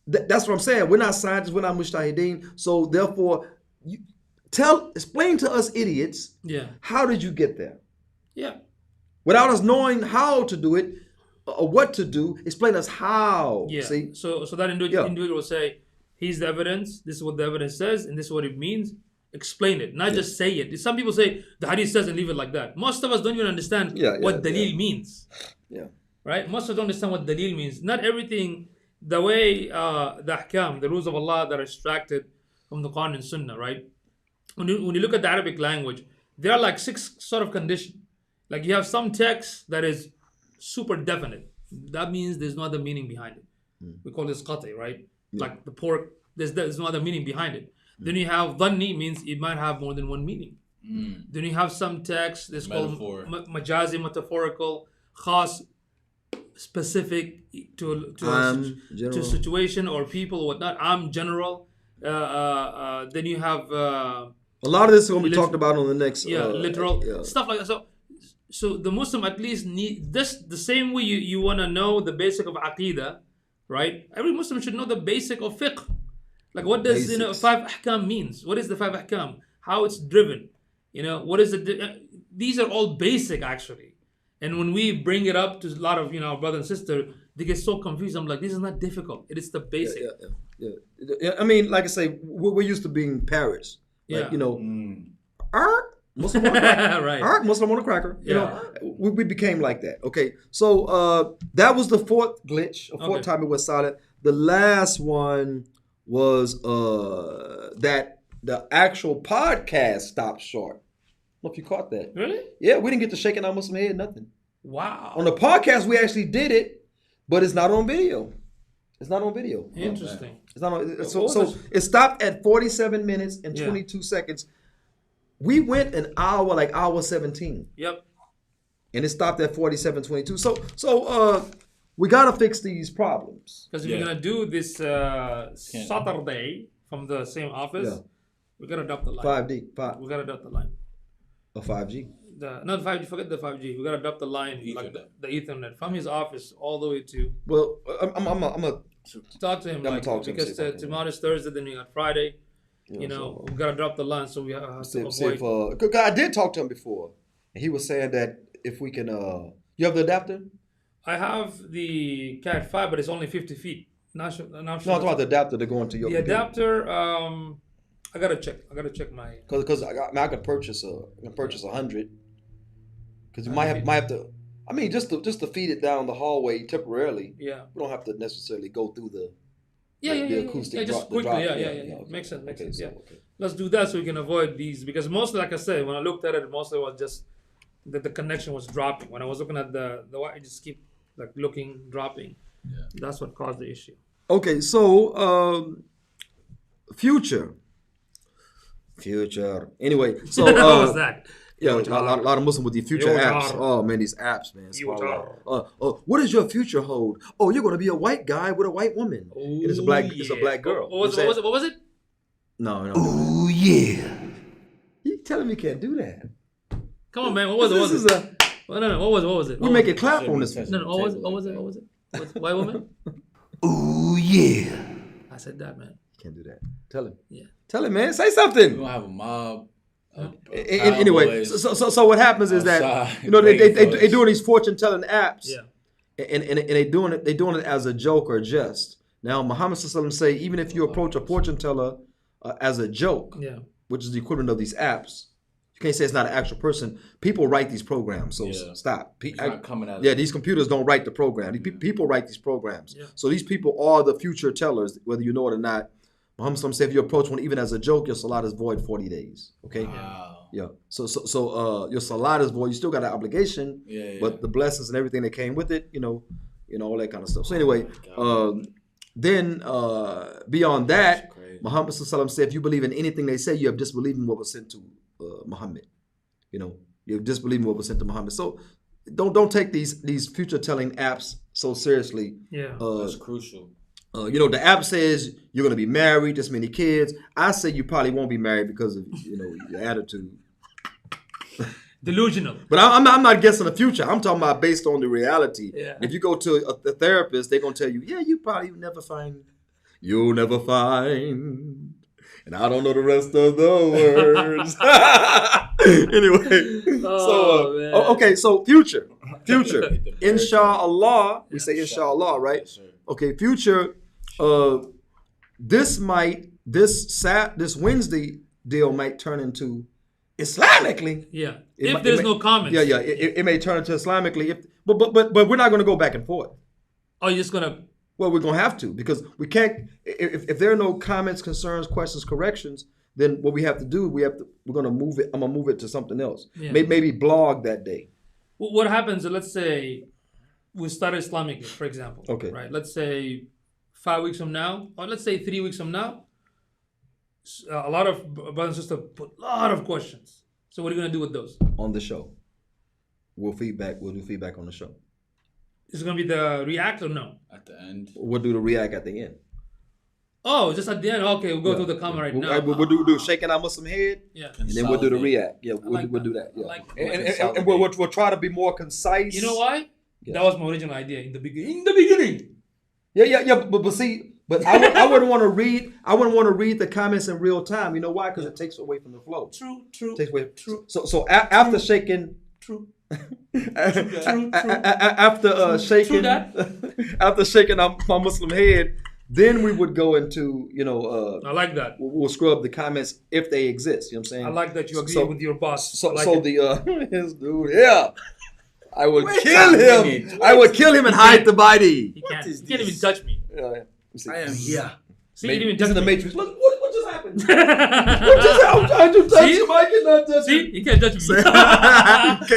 Speaker 1: that's what I'm saying. We're not scientists. We're not mujtahideen. So therefore, explain to us idiots.
Speaker 4: Yeah.
Speaker 1: How did you get there?
Speaker 4: Yeah.
Speaker 1: Without us knowing how to do it or what to do, explain us how.
Speaker 4: Yeah.
Speaker 1: See?
Speaker 4: So that individual will say, here's the evidence. This is what the evidence says, and this is what it means. Explain it, not just say it. Some people say the hadith says and leave it like that. Most of us don't even understand what dalil means. Yeah. Right? Most of us don't understand what dalil means. Not everything, the way the ahkam, the rules of Allah that are extracted from the Quran and Sunnah, right? When you look at the Arabic language, there are like 6 sort of conditions. Like you have some text that is super definite. That means there's no other meaning behind it. We call this qati, right? Like the pork, there's no other meaning behind it. Then you have dhanni, means it might have more than one meaning. Then you have some text that's called majazi, metaphorical, khas, specific to
Speaker 1: general.
Speaker 4: situation or people or whatnot. I'm general. Then you have
Speaker 1: A lot of this is going to be
Speaker 4: lit-
Speaker 1: talked about on the next.
Speaker 4: literal
Speaker 1: yeah.
Speaker 4: stuff like that. So the Muslim at least need this the same way you want to know the basic of aqidah, right? Every Muslim should know the basic of fiqh. Like what does
Speaker 1: Basics.
Speaker 4: 5 ahkam means? What is the 5 ahkam? How it's driven? What is it? These are all basic actually. And when we bring it up to a lot of our brother and sister, they get so confused. I'm like, this is not difficult. It is the basic.
Speaker 1: Yeah. I mean, like I say, we're used to being parrots. Like, Muslim on a cracker.
Speaker 4: Right.
Speaker 1: All right, Muslim on a cracker.
Speaker 4: Yeah.
Speaker 1: We became like that. Okay, so that was the fourth glitch. A fourth time it was silent. The last one was that the actual podcast stopped short. I don't know if you caught that.
Speaker 4: Really?
Speaker 1: Yeah, we didn't get to shaking our Muslim head, nothing.
Speaker 4: Wow.
Speaker 1: On the podcast, we actually did it, but it's not on video. It's not on video.
Speaker 4: Interesting.
Speaker 1: It's not on,
Speaker 4: What
Speaker 1: so
Speaker 4: was
Speaker 1: it stopped at 47 minutes and 22 seconds. We went an hour, like hour 17.
Speaker 4: Yep.
Speaker 1: And it stopped at 47:22. So we gotta fix these problems.
Speaker 4: Because if you're gonna do this Saturday from the same office, we gotta adopt the line.
Speaker 1: 5D,
Speaker 4: We gotta adopt the line.
Speaker 1: or 5G.
Speaker 4: Not 5G. Forget the 5G. We gotta adopt the line, like the Ethernet, from his office all the way to.
Speaker 1: Well, I'm a
Speaker 4: Talk to him,
Speaker 1: Gonna
Speaker 4: like,
Speaker 1: talk to him,
Speaker 4: because
Speaker 1: see if I can-
Speaker 4: tomorrow's Thursday, then we got Friday.
Speaker 1: so,
Speaker 4: We gotta drop the line, so we have to
Speaker 1: see
Speaker 4: avoid.
Speaker 1: if 'cause I did talk to him before, and he was saying that if we can, you have the adapter?
Speaker 4: I have the Cat 5, but it's only 50 feet. Not sure. Not
Speaker 1: No, I'm
Speaker 4: sure.
Speaker 1: talking about the adapter to go into your
Speaker 4: The
Speaker 1: computer.
Speaker 4: adapter. I gotta check. I gotta check my.
Speaker 1: Because I could purchase 100. Because you might have to. I mean, just to feed it down the hallway temporarily.
Speaker 4: Yeah.
Speaker 1: We don't have to necessarily go through the.
Speaker 4: Yeah.
Speaker 1: acoustic
Speaker 4: Just
Speaker 1: drop- the
Speaker 4: quickly.
Speaker 1: drop-
Speaker 4: Yeah.
Speaker 1: okay.
Speaker 4: Makes sense. Makes
Speaker 1: Okay,
Speaker 4: sense.
Speaker 1: so,
Speaker 4: Yeah.
Speaker 1: okay.
Speaker 4: Let's do that so we can avoid these, because mostly, like I said, when I looked at it, mostly was just that the connection was dropping. When I was looking at the wire, it just keep like looking dropping.
Speaker 5: Yeah.
Speaker 4: That's what caused the issue.
Speaker 1: Okay, so future. Anyway, so
Speaker 4: what was that?
Speaker 1: yeah, a lot of Muslims with these future apps. Oh man, these apps, man. subhanallah. What does your future hold? Oh, you're gonna be a white guy with a white woman. And it's a black girl.
Speaker 4: What was it?
Speaker 1: No.
Speaker 6: Oh yeah.
Speaker 1: You telling me you can't do that?
Speaker 4: Come on, man. What was it?
Speaker 1: This is a.
Speaker 4: No. What was it?
Speaker 1: We make it clap on this one.
Speaker 4: No. What was it? White woman?
Speaker 6: Oh yeah.
Speaker 4: I said that, man.
Speaker 1: Can't do that. Tell him.
Speaker 4: Yeah.
Speaker 1: Tell him, man. Say
Speaker 5: We
Speaker 1: something.
Speaker 5: don't have a mob.
Speaker 1: Anyway,
Speaker 5: Cowboys.
Speaker 1: so what happens is that
Speaker 5: Outside,
Speaker 1: they
Speaker 5: waiting for us.
Speaker 1: doing these fortune telling apps.
Speaker 4: Yeah.
Speaker 1: And they doing it as a joke or jest. Now Muhammad Sallallahu say even if you approach a fortune teller as a joke,
Speaker 4: Yeah.
Speaker 1: which is the equivalent of these apps, you can't say it's not an actual person. People write these programs, so
Speaker 5: Yeah.
Speaker 1: stop.
Speaker 5: It's not coming out of
Speaker 1: Yeah, these computers don't write the program. People write these programs.
Speaker 4: Yeah.
Speaker 1: So these people are the future tellers, whether you know it or not. Muhammad Sallallahu say if you approach one even as a joke, your salat is void 40 days. Okay.
Speaker 5: Wow.
Speaker 1: Yeah. So your salat is void. You still got an obligation,
Speaker 5: Yeah.
Speaker 1: but the blessings and everything that came with it, all that kind of stuff. So anyway,
Speaker 5: God.
Speaker 1: then beyond that,
Speaker 5: That's crazy.
Speaker 1: Muhammad Sallallahu said, if you believe in anything they say, you have disbelieved in what was sent to Muhammad. You have disbelieved in what was sent to Muhammad. So don't take these future telling apps so seriously.
Speaker 4: Yeah.
Speaker 5: That's crucial.
Speaker 1: The app says you're going to be married, this many kids. I say you probably won't be married because of your attitude.
Speaker 4: Delusional.
Speaker 1: But I'm not guessing the future. I'm talking about based on the reality.
Speaker 4: Yeah.
Speaker 1: If you go to a therapist, they're gonna tell you, yeah, you'll never find. And I don't know the rest of the words. Anyway,
Speaker 4: man.
Speaker 1: okay, so future. Inshallah, we say inshallah, right?
Speaker 5: Yes, sir.
Speaker 1: Okay, future. This Wednesday deal might turn into Islamically.
Speaker 4: Yeah.
Speaker 1: It
Speaker 4: If
Speaker 1: might-
Speaker 4: there's
Speaker 1: it may-
Speaker 4: no comments.
Speaker 1: Yeah. It may turn into Islamically, but we're not going to go back and forth.
Speaker 4: Oh, you're just gonna.
Speaker 1: Well, we're going to have to because we can't. If there are no comments, concerns, questions, corrections, then what we have to do, we're going to move it. I'm going to move it to something else.
Speaker 4: Yeah.
Speaker 1: Maybe blog that day.
Speaker 4: What happens? Let's say we start Islamically, for example.
Speaker 1: Okay.
Speaker 4: Right. Let's say 5 weeks from now, or let's say 3 weeks from now. A lot of brothers and sisters put a lot of questions. So what are you gonna do with those?
Speaker 1: On the show. We'll do feedback on the show.
Speaker 4: Is it gonna be the react or no?
Speaker 5: At the end.
Speaker 1: We'll do the react at the end.
Speaker 4: Oh, just at the end. Okay, we'll go through the comment right now.
Speaker 1: We'll do shaking our Muslim head.
Speaker 4: Yeah.
Speaker 1: And then we'll do the react. Yeah, we'll do that. Yeah. And we'll try to be more concise.
Speaker 4: You know why? Yeah. That was my original idea in the beginning.
Speaker 1: Yeah. But see, I wouldn't want to read. I wouldn't want to read the comments in real time. You know why? Because it takes away from the flow.
Speaker 4: True.
Speaker 1: Takes away. True. So after shaking.
Speaker 4: True.
Speaker 1: After shaking. After shaking my Muslim head. Then we would go into,
Speaker 4: I like that.
Speaker 1: We'll scrub the comments if they exist. You know what I'm saying?
Speaker 4: I like that you agree with your boss.
Speaker 1: His dude, yeah. I would kill him. I would kill him and hide the body.
Speaker 4: He can't even touch me.
Speaker 6: I am here.
Speaker 4: See, he didn't even touch
Speaker 1: the
Speaker 4: me.
Speaker 1: Matrix. Look, what just happened? What just happened? I'm trying to touch him. I cannot touch him.
Speaker 4: See, he can't touch me.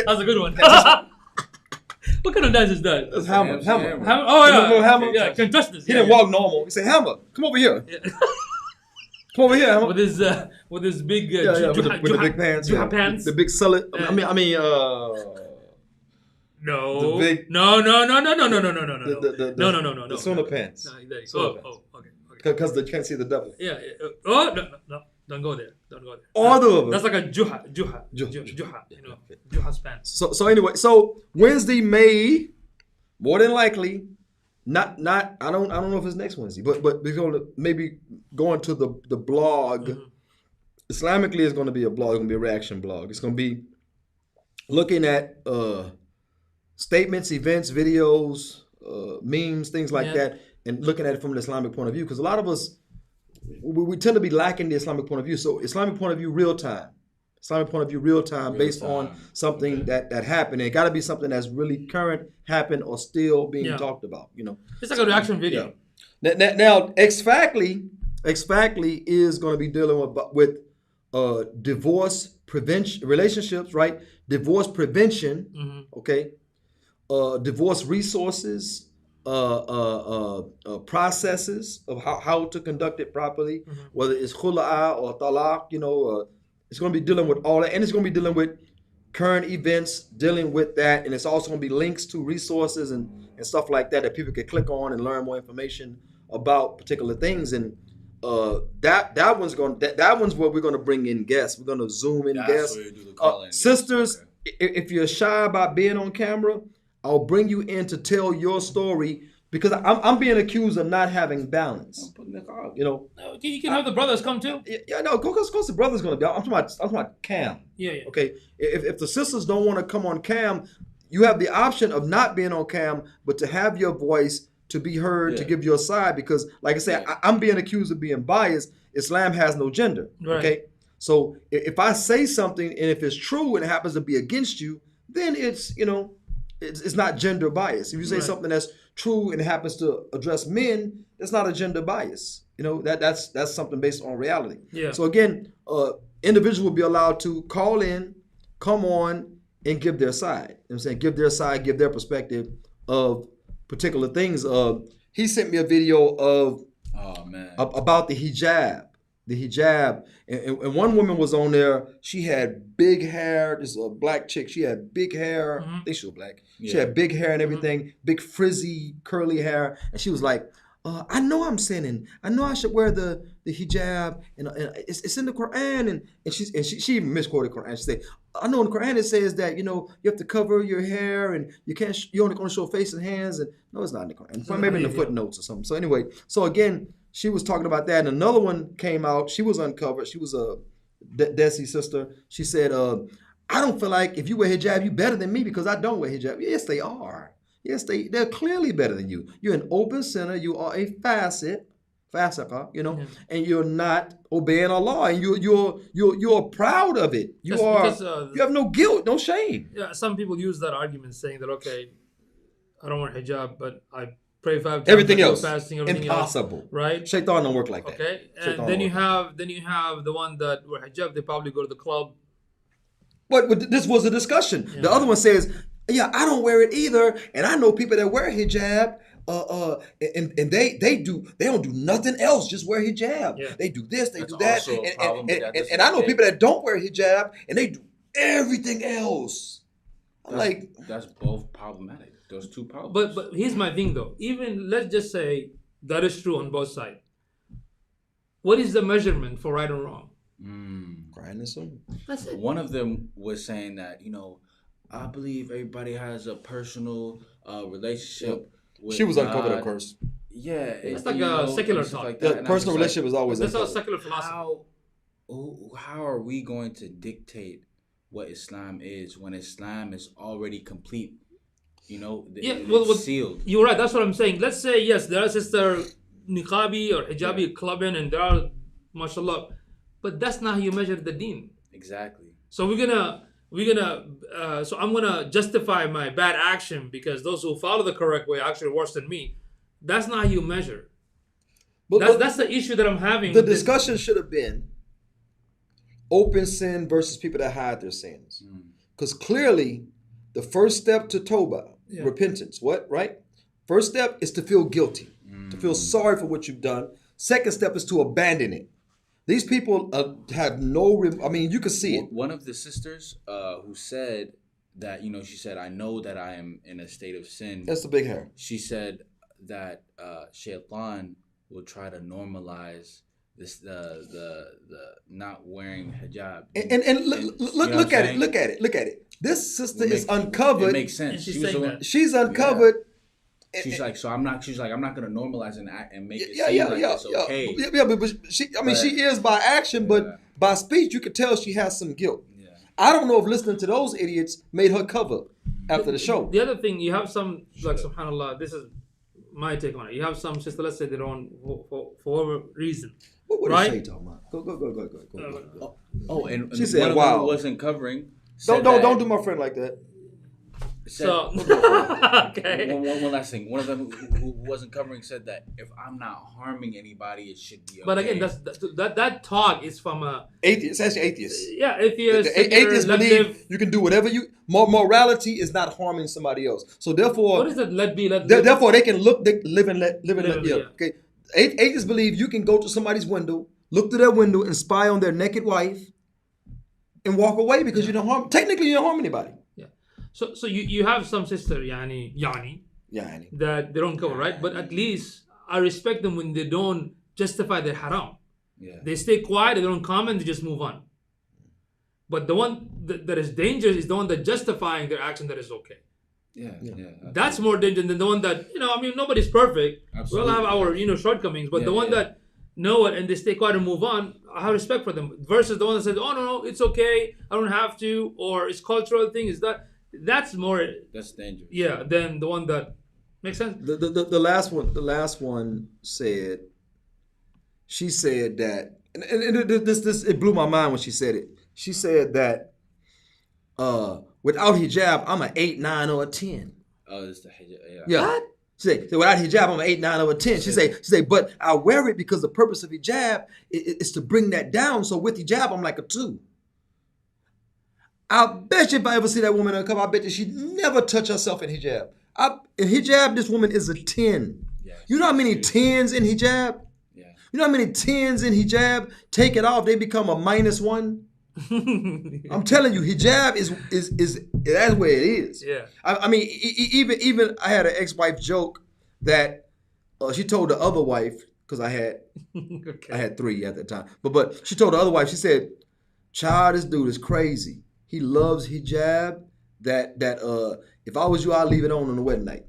Speaker 4: That's a good one. What kind of dance is that?
Speaker 1: That's Hammer.
Speaker 4: Oh, yeah.
Speaker 1: Hammer.
Speaker 4: Yeah, can touch this.
Speaker 1: He didn't walk normal. He said, Hammer, come over here.
Speaker 4: Yeah.
Speaker 1: Come over here, Hammer.
Speaker 4: With his big
Speaker 1: with the big pants.
Speaker 4: Pants.
Speaker 1: The big solid.
Speaker 4: Yeah.
Speaker 1: No.
Speaker 4: The
Speaker 1: big.
Speaker 4: No.
Speaker 1: The
Speaker 4: No.
Speaker 1: Sooner pants.
Speaker 4: Okay.
Speaker 1: Because they can't see the devil.
Speaker 4: Yeah. Oh no. Don't go there.
Speaker 1: All of them.
Speaker 4: That's like a juha. Juha's pants.
Speaker 1: So anyway, Wednesday may more than likely not I don't know if it's next Wednesday, but we're going to maybe going to the blog. Mm-hmm. Islamically, it's going to be a blog. It's going to be a reaction blog. It's going to be looking at statements, events, videos, memes, things like that, and looking at it from an Islamic point of view. Because a lot of us, we tend to be lacking the Islamic point of view. So Islamic point of view, real time. Islamic point of view, real time, based on something that happened. It got to be something that's really current, happened, or still being talked about.
Speaker 4: It's like a reaction video.
Speaker 1: Yeah. Now, X Factly is going to be dealing with divorce prevention, relationships, right? Divorce prevention, okay? Divorce resources. Processes of how to conduct it properly, whether it's khula'a or talaq, it's going to be dealing with all that, and it's going to be dealing with current events, dealing with that, and it's also going to be links to resources and stuff like that people can click on and learn more information about particular things. And that one's where we're going to bring in guests. We're going to zoom in guests.
Speaker 5: Where you do the call-in.
Speaker 1: Sisters, if you're shy about being on camera, I'll bring you in to tell your story because I'm being accused of not having balance.
Speaker 4: You can have the brothers come too.
Speaker 1: Yeah, no, of course the brother's gonna be. I'm talking about cam.
Speaker 4: Yeah.
Speaker 1: Okay, if the sisters don't want to come on cam, you have the option of not being on cam, but to have your voice to be heard, to give your side. Because, like I said, I'm being accused of being biased. Islam has no gender.
Speaker 4: Right.
Speaker 1: Okay, so if I say something and if it's true and it happens to be against you, then it's it's not gender bias. If you say something that's true and it happens to address men, it's not a gender bias. That's something based on reality.
Speaker 4: Yeah.
Speaker 1: So again, individuals will be allowed to call in, come on, and give their side. You know what I'm saying? Give their side, give their perspective of particular things. He sent me a video of about the hijab. The hijab, and one woman was on there. She had big hair. This is a black chick. She had big hair. I think she was black. Yeah. She had big hair and everything, big frizzy, curly hair. And she was like, I know I'm sinning. I know I should wear the hijab, and it's in the Quran. And she even misquoted Quran. She said, I know in the Quran it says that you have to cover your hair and you only going to show face and hands. And no, it's not in the Quran. Maybe in the footnotes or something. So anyway, again. She was talking about that, and another one came out. She was uncovered. She was a Desi sister. She said, I don't feel like if you wear hijab, you better than me because I don't wear hijab. Yes, they are. Yes, they're clearly better than you. You're an open sinner. You are a fasiq, and you're not obeying Allah, and you're proud of it. You have no guilt, no shame.
Speaker 4: Yeah, some people use that argument saying that, okay, I don't wear hijab, but I pray 5 times.
Speaker 1: Everything else,
Speaker 4: fasting,
Speaker 1: impossible.
Speaker 4: Else, right?
Speaker 1: Shaitan don't work like that.
Speaker 4: Okay, and then you have the one that wear hijab. They probably go to the club.
Speaker 1: But this was a discussion. Yeah. The other one says, "Yeah, I don't wear it either, and I know people that wear hijab. And they don't do nothing else. Just wear hijab. Yeah. They do this, they do that, and I know people that don't wear hijab and they do everything else. That's
Speaker 5: both problematic. those two powers.
Speaker 4: But here's my thing though. Even let's just say that is true on both sides. What is the measurement for right or wrong?
Speaker 1: Crying and soon.
Speaker 4: That's it.
Speaker 5: One of them was saying that, I believe everybody has a personal relationship with
Speaker 1: She was
Speaker 5: God.
Speaker 1: uncovered, of course.
Speaker 5: Yeah.
Speaker 4: It's like a secular
Speaker 5: stuff
Speaker 4: talk.
Speaker 5: like
Speaker 1: The
Speaker 5: that. And I'm
Speaker 1: personal
Speaker 5: just
Speaker 1: relationship is always
Speaker 4: That's all
Speaker 1: uncovered.
Speaker 4: secular philosophy.
Speaker 5: How are we going to dictate what Islam is when Islam is already complete? It's sealed.
Speaker 4: You're right. That's what I'm saying. Let's say yes, there are sister niqabi or hijabi clubbing, and there are, mashallah, but that's not how you measure the deen.
Speaker 5: Exactly.
Speaker 4: So so I'm gonna justify my bad action because those who follow the correct way are actually worse than me. That's not how you measure.
Speaker 1: But
Speaker 4: That's the issue that I'm having.
Speaker 1: the
Speaker 4: with this.
Speaker 1: discussion should have been open sin versus people that hide their sins. Because clearly, the first step to Toba, repentance, right? First step is to feel guilty, to feel sorry for what you've done. Second step is to abandon it. These people have no, you can see it.
Speaker 5: One of the sisters who said that, she said, I know that I am in a state of sin.
Speaker 1: That's the big hair.
Speaker 5: She said that Shaitan will try to normalize this the not wearing hijab.
Speaker 1: And look at it. This sister is uncovered.
Speaker 5: It makes sense.
Speaker 4: And she's saying that.
Speaker 1: She's uncovered.
Speaker 5: She's like, I'm not gonna normalize and act and make it
Speaker 1: Yeah,
Speaker 5: seem like it's okay.
Speaker 1: Yeah, but she is by action, but by speech you could tell she has some guilt.
Speaker 5: Yeah.
Speaker 1: I don't know if listening to those idiots made her cover after the show.
Speaker 4: The other thing, you have some, like, subhanAllah, this is my take on it. You have some sister, let's say they're on for whatever reason.
Speaker 1: What
Speaker 4: right?
Speaker 1: is she talking about? Go.
Speaker 5: And
Speaker 1: She said,
Speaker 5: one of
Speaker 1: wow.
Speaker 5: them who wasn't covering.
Speaker 1: Don't do my friend like that.
Speaker 4: So, okay.
Speaker 5: One last thing. One of them who wasn't covering said that if I'm not harming anybody, it should be okay.
Speaker 4: But again, that talk is from a
Speaker 1: Atheist. It's actually atheist.
Speaker 4: yeah, atheist.
Speaker 1: Atheists
Speaker 4: secular,
Speaker 1: believe you can do whatever you. Morality is not harming somebody else. So therefore,
Speaker 4: what is that? Let be.
Speaker 1: therefore they can live and let
Speaker 4: Live,
Speaker 1: yeah.
Speaker 4: yeah.
Speaker 1: Okay. Atheists believe you can go to somebody's window, look through their window, and spy on their naked wife, and walk away because you don't harm. Technically, you don't harm anybody.
Speaker 4: Yeah. So you have some sister, yani,
Speaker 1: Yeah.
Speaker 4: that they don't cover, right? But at least I respect them when they don't justify their haram.
Speaker 5: Yeah.
Speaker 4: They stay quiet, they don't comment, they just move on. But the one that is dangerous is the one that justifying their action that is okay.
Speaker 5: Yeah.
Speaker 4: That's more dangerous than the one that, nobody's perfect.
Speaker 5: Absolutely.
Speaker 4: We all have our, shortcomings. But the one that know it and they stay quiet and move on, I have respect for them. Versus the one that says, oh, no, it's okay, I don't have to, or it's cultural thing, that's more...
Speaker 5: That's dangerous.
Speaker 4: Yeah, than the one that... Makes sense?
Speaker 1: The last one said, she said that, and this it blew my mind when she said it. She said that without hijab, I'm an 8, 9, or a 10.
Speaker 5: Oh, it's the hijab.
Speaker 1: Yeah. What? She said, without hijab, I'm an 8, 9, or a 10. She say, but I wear it because the purpose of hijab is to bring that down. So with hijab, I'm like a 2. I bet you if I ever see that woman in a cup, I bet you she'd never touch herself in hijab. In hijab, this woman is a 10.
Speaker 5: Yeah,
Speaker 1: you know how many 10s in hijab?
Speaker 5: Yeah.
Speaker 1: You know how many 10s in hijab? Take it off, they become a -1. I'm telling you, hijab is that's where it is.
Speaker 4: Yeah.
Speaker 1: I mean, even I had an ex-wife joke that she told the other wife, because I had 3 at the time, but she told the other wife, she said, "Child, this dude is crazy. He loves hijab. That if I was you, I'd leave it on the wedding night."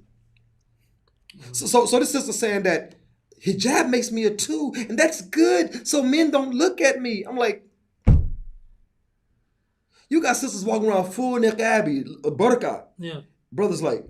Speaker 1: So this sister saying that hijab makes me a 2, and that's good. So men don't look at me. I'm like, you got sisters walking around full niqabi, burqa.
Speaker 4: Yeah.
Speaker 1: Brothers like,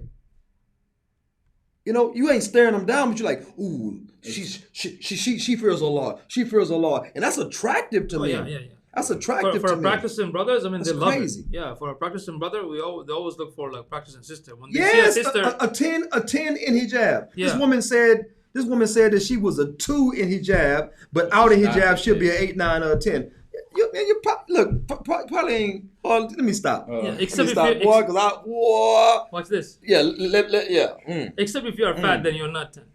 Speaker 1: you ain't staring them down, but you're like, ooh, she fears Allah. She fears Allah, and that's attractive to me.
Speaker 4: Yeah.
Speaker 1: That's attractive
Speaker 4: for
Speaker 1: to
Speaker 4: our
Speaker 1: me.
Speaker 4: practicing brothers, I mean, they love
Speaker 1: crazy.
Speaker 4: it. Yeah, for a practicing brother, they always look for like practicing sister. When they
Speaker 1: Yes,
Speaker 4: see a sister,
Speaker 1: a 10 in hijab.
Speaker 4: Yeah.
Speaker 1: This woman said that she was a 2 in hijab, but out of hijab she'll be an 8, 9, or a 10. You probably ain't. Oh, let me stop.
Speaker 4: yeah,
Speaker 1: Let
Speaker 4: except
Speaker 1: me
Speaker 4: if
Speaker 1: stop,
Speaker 4: you
Speaker 1: boy, because
Speaker 4: watch this.
Speaker 1: Yeah, yeah.
Speaker 4: Except if you are fat, then you're not 10.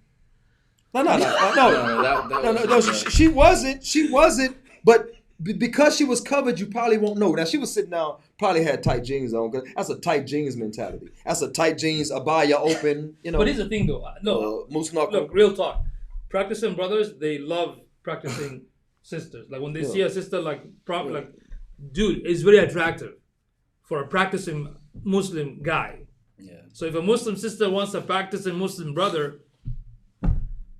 Speaker 1: No. She wasn't. But because she was covered, you probably won't know. Now she was sitting down, probably had tight jeans on. 'Cause that's a tight jeans mentality. That's a tight jeans, abaya open. You know.
Speaker 4: But here's the thing, though.
Speaker 1: Moose knuckle.
Speaker 4: Look, real talk. Practicing brothers, they love practicing sisters. Like when they see a sister, like dude, it's very attractive for a practicing Muslim guy.
Speaker 5: Yeah.
Speaker 4: So if a Muslim sister wants a practicing Muslim brother,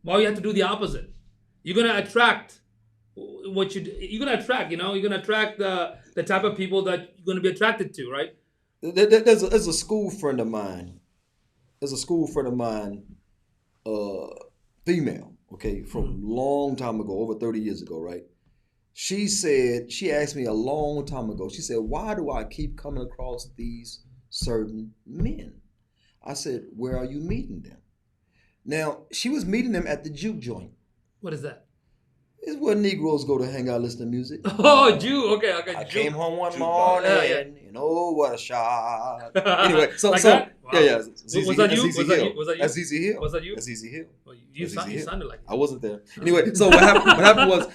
Speaker 4: why you have to do the opposite? You're gonna attract you're gonna attract. You're gonna attract the type of people that you're gonna be attracted to, right?
Speaker 1: There's a school friend of mine. There's a school friend of mine, female, okay, from long time ago, over 30 years ago, right? She asked me a long time ago, she said, why do I keep coming across these certain men? I said, where are you meeting them? Now, she was meeting them at the juke joint.
Speaker 4: What is that?
Speaker 1: It's where Negroes go to hang out, listen to music.
Speaker 4: Oh, Jew. Okay.
Speaker 1: I came home one morning, what a shot. Anyway, so
Speaker 4: that? Wow.
Speaker 1: yeah.
Speaker 4: Was that you? Was that you?
Speaker 1: That's ZZ Hill.
Speaker 4: Was that you?
Speaker 1: That's ZZ Hill.
Speaker 4: Well, you sounded like it.
Speaker 1: I wasn't there. Anyway, so what happened was,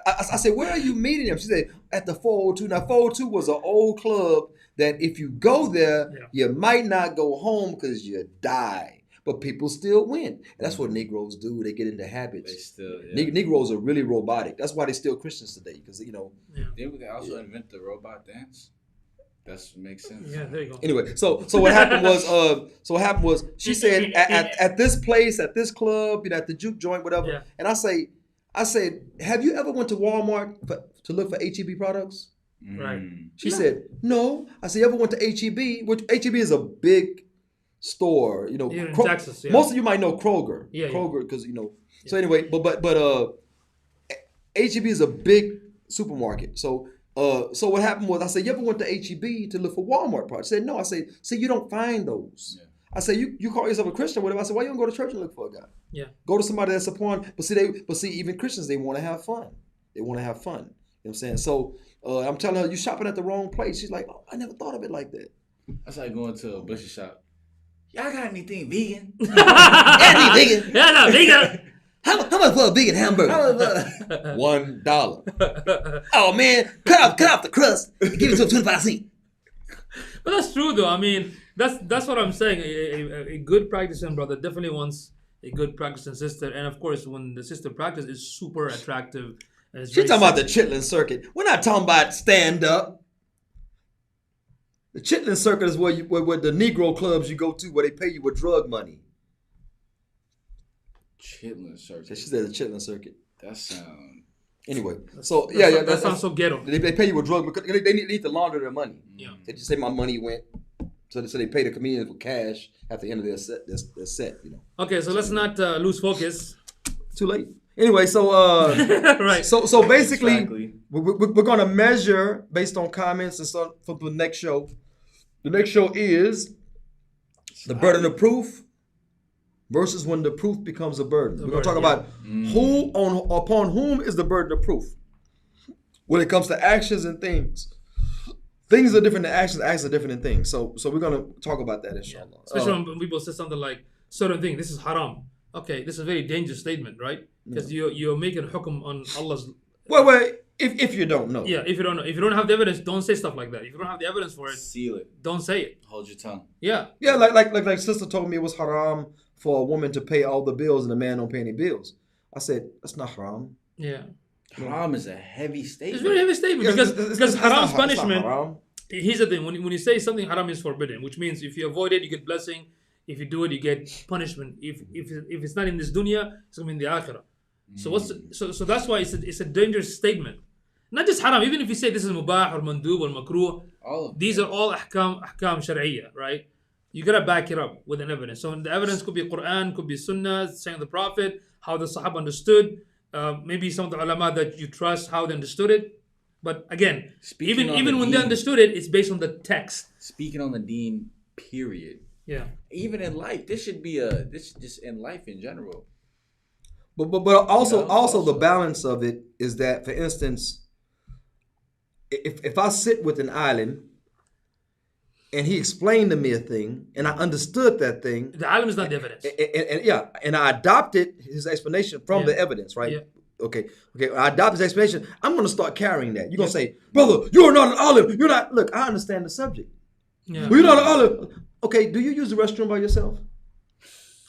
Speaker 1: I said, where are you meeting them? She said, at the 402. Now, 402 was an old club that if you go there, you might not go home because you die. But people still win. And that's what Negroes do. They get into habits.
Speaker 5: They still,
Speaker 1: Negroes are really robotic. That's why they're still Christians today. Because,
Speaker 5: Didn't they also invent the robot dance? That makes sense.
Speaker 4: Yeah, there you go.
Speaker 1: Anyway, so what happened was, she said at this place, at this club, at the juke joint, whatever.
Speaker 4: Yeah.
Speaker 1: And I said, have you ever went to Walmart to look for HEB products?
Speaker 4: Right.
Speaker 1: She said, no. I said, you ever went to HEB? Which HEB is a big store,
Speaker 4: Here in Texas,
Speaker 1: Most of you might know Kroger.
Speaker 4: Yeah,
Speaker 1: Kroger, because So anyway, but HEB is a big supermarket. So what happened was, I said, you ever went to HEB to look for Walmart products? She said, no. I said, see, you don't find those. Yeah. I said, you call yourself a Christian, whatever. I said, why you don't go to church and look for a guy?
Speaker 4: Yeah.
Speaker 1: Go to somebody that's supporting. But see, even Christians, they want to have fun. They want to have fun. You know what I'm saying? So I'm telling her, you shopping at the wrong place. She's like, oh, I never thought of it like that.
Speaker 5: That's like going to a butcher shop. Y'all got anything vegan?
Speaker 1: Anything vegan?
Speaker 4: Yeah, no, vegan.
Speaker 1: How much for a vegan hamburger? $1. Oh man, cut off the crust. Give it to 25 cents.
Speaker 4: But that's true, though. I mean, that's what I'm saying. A good practicing brother definitely wants a good practicing sister, and of course, when the sister practices, is super attractive.
Speaker 1: She's talking about the Chitlin circuit. We're not talking about stand up. The Chitlin circuit is where the Negro clubs you go to, where they pay you with drug money.
Speaker 5: Chitlin circuit.
Speaker 1: She said the Chitlin circuit.
Speaker 5: That sound.
Speaker 1: Anyway,
Speaker 4: that sounds so ghetto.
Speaker 1: They pay you with drug because they need to launder their money.
Speaker 4: Yeah.
Speaker 1: They just say my money went, so they pay the comedians with cash at the end of their set.
Speaker 4: Okay, so let's not lose focus.
Speaker 1: Too late. Anyway, so
Speaker 4: right.
Speaker 1: So basically,
Speaker 5: Exactly.
Speaker 1: we're gonna measure based on comments and stuff for the next show. The next show is the burden of proof versus when the proof becomes a burden. We're gonna talk about upon whom is the burden of proof when it comes to actions and things. Things are different than actions. Actions are different than things. So we're gonna talk about that, inshallah.
Speaker 4: Especially when people say something like certain thing. This is haram. Okay, this is a very dangerous statement, right? Because you're making hukum on Allah's.
Speaker 1: Well, if you don't know.
Speaker 4: Yeah, if you don't know, if you don't have the evidence, don't say stuff like that. If you don't have the evidence for it,
Speaker 5: Seal it.
Speaker 4: don't say it.
Speaker 5: Hold your tongue.
Speaker 4: Yeah.
Speaker 1: Yeah, like sister told me it was haram for a woman to pay all the bills and the man don't pay any bills. I said that's not haram.
Speaker 4: Yeah.
Speaker 5: Haram is a heavy statement.
Speaker 4: It's a very heavy statement because haram's punishment.
Speaker 1: Haram.
Speaker 4: Here's the thing: when you say something haram is forbidden, which means if you avoid it, you get blessing. If you do it, you get punishment. If it's not in this dunya, it's going to be in the akhirah. So that's why it's a dangerous statement. Not just haram. Even if you say this is mubah or mandub or makruh, these are all ahkam shar'iyya, right? You gotta back it up with an evidence. So the evidence could be Quran, could be Sunnah, saying the Prophet, how the Sahaba understood, maybe some of the ulama that you trust, how they understood it. But again, even when they understood it, it's based on the text.
Speaker 5: Speaking on the deen, period.
Speaker 4: Yeah.
Speaker 5: Even in life, this should just in life in general.
Speaker 1: But also the balance of it is that, for instance, if I sit with an alim and he explained to me a thing and I understood that thing,
Speaker 4: the alim is not the evidence.
Speaker 1: And I adopted his explanation from the evidence, right?
Speaker 4: Yeah.
Speaker 1: Okay. I adopt his explanation. I'm going to start carrying that. You're going to say, brother, you're not an olive. You're not. Look, I understand the subject.
Speaker 4: Yeah.
Speaker 1: Well, you're not an olive. Okay. Do you use the restroom by yourself?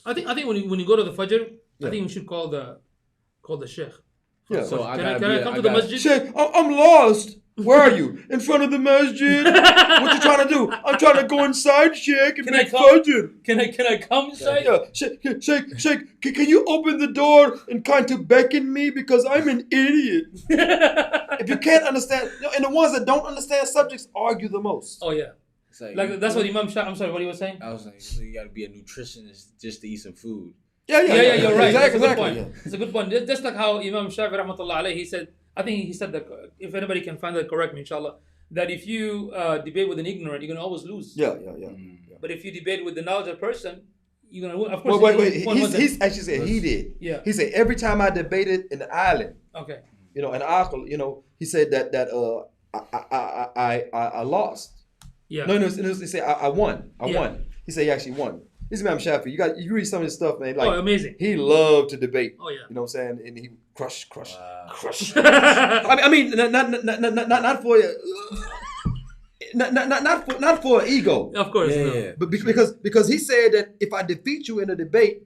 Speaker 4: I think when you go to the Fajr,
Speaker 1: Yeah.
Speaker 4: I think we should call the sheikh.
Speaker 1: Yeah.
Speaker 5: So
Speaker 4: Can I come to the masjid?
Speaker 1: Sheikh, I'm lost. Where are you? In front of the masjid. What you trying to do? I'm trying to go inside, Sheikh, and
Speaker 4: Can I
Speaker 1: make
Speaker 4: come?
Speaker 1: fajr.
Speaker 4: Can I come inside?
Speaker 1: Yeah, Sheikh, can you open the door and kind of beckon me because I'm an idiot? If you can't understand, and the ones that don't understand subjects argue the most.
Speaker 4: Oh yeah.
Speaker 5: It's like,
Speaker 4: Like that's what Imam Shah. I'm sorry, what he was saying.
Speaker 5: I was like, so you got to be a nutritionist just to eat some food.
Speaker 4: Yeah, you're right. That's a good
Speaker 1: Exactly.
Speaker 4: point.
Speaker 1: Yeah.
Speaker 4: It's a good point. Just like how Imam Shafi rahmatullah alayhi, he said, I think he said that, if anybody can find that, correct me, inshallah, that if you debate with an ignorant, you're going to always lose.
Speaker 1: Yeah.
Speaker 4: But if you debate with the knowledgeable person, you're going to win. Of course,
Speaker 1: Wait. He's actually said he did.
Speaker 4: Yeah.
Speaker 1: He said every time I debated in the island,
Speaker 4: Okay.
Speaker 1: in Akhl, he said that I lost.
Speaker 4: Yeah.
Speaker 1: No, he said I won. I won. He said he actually won. This is Imam Shafi. You read some of his stuff, man. Like,
Speaker 4: amazing.
Speaker 1: He loved to debate.
Speaker 4: Oh yeah.
Speaker 1: You know what I'm saying? And he crush. I mean, not for not for ego.
Speaker 4: Of course.
Speaker 5: Yeah,
Speaker 4: no.
Speaker 5: yeah.
Speaker 1: But because he said that if I defeat you in a debate,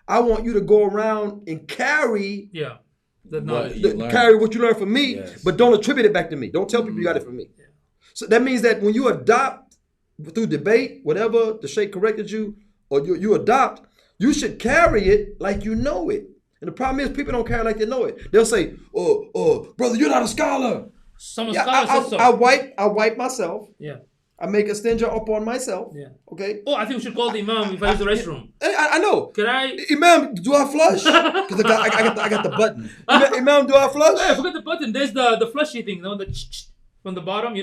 Speaker 1: I want you to go around and carry
Speaker 4: Yeah. The knowledge.
Speaker 5: You learn.
Speaker 1: carry what you learned from me,
Speaker 5: Yes.
Speaker 1: but don't attribute it back to me. Don't tell people you got it from me.
Speaker 4: Yeah.
Speaker 1: So that means that when you adopt through debate, whatever the sheikh corrected you, or you adopt, you should carry it like you know it. And the problem is people don't carry like they know it. They'll say, "Oh, brother, you're not a scholar."
Speaker 4: Some
Speaker 1: Yeah,
Speaker 4: scholars said so.
Speaker 1: I wipe myself.
Speaker 4: Yeah.
Speaker 1: I make a stinger up on myself.
Speaker 4: Yeah.
Speaker 1: Okay.
Speaker 4: Oh, I think we should call the imam if I use the restroom.
Speaker 1: I know.
Speaker 4: Can I?
Speaker 1: Imam, do I flush? Because I got the button. Imam, do I flush?
Speaker 4: Hey, I forgot the button. There's the flushy thing, from the bottom.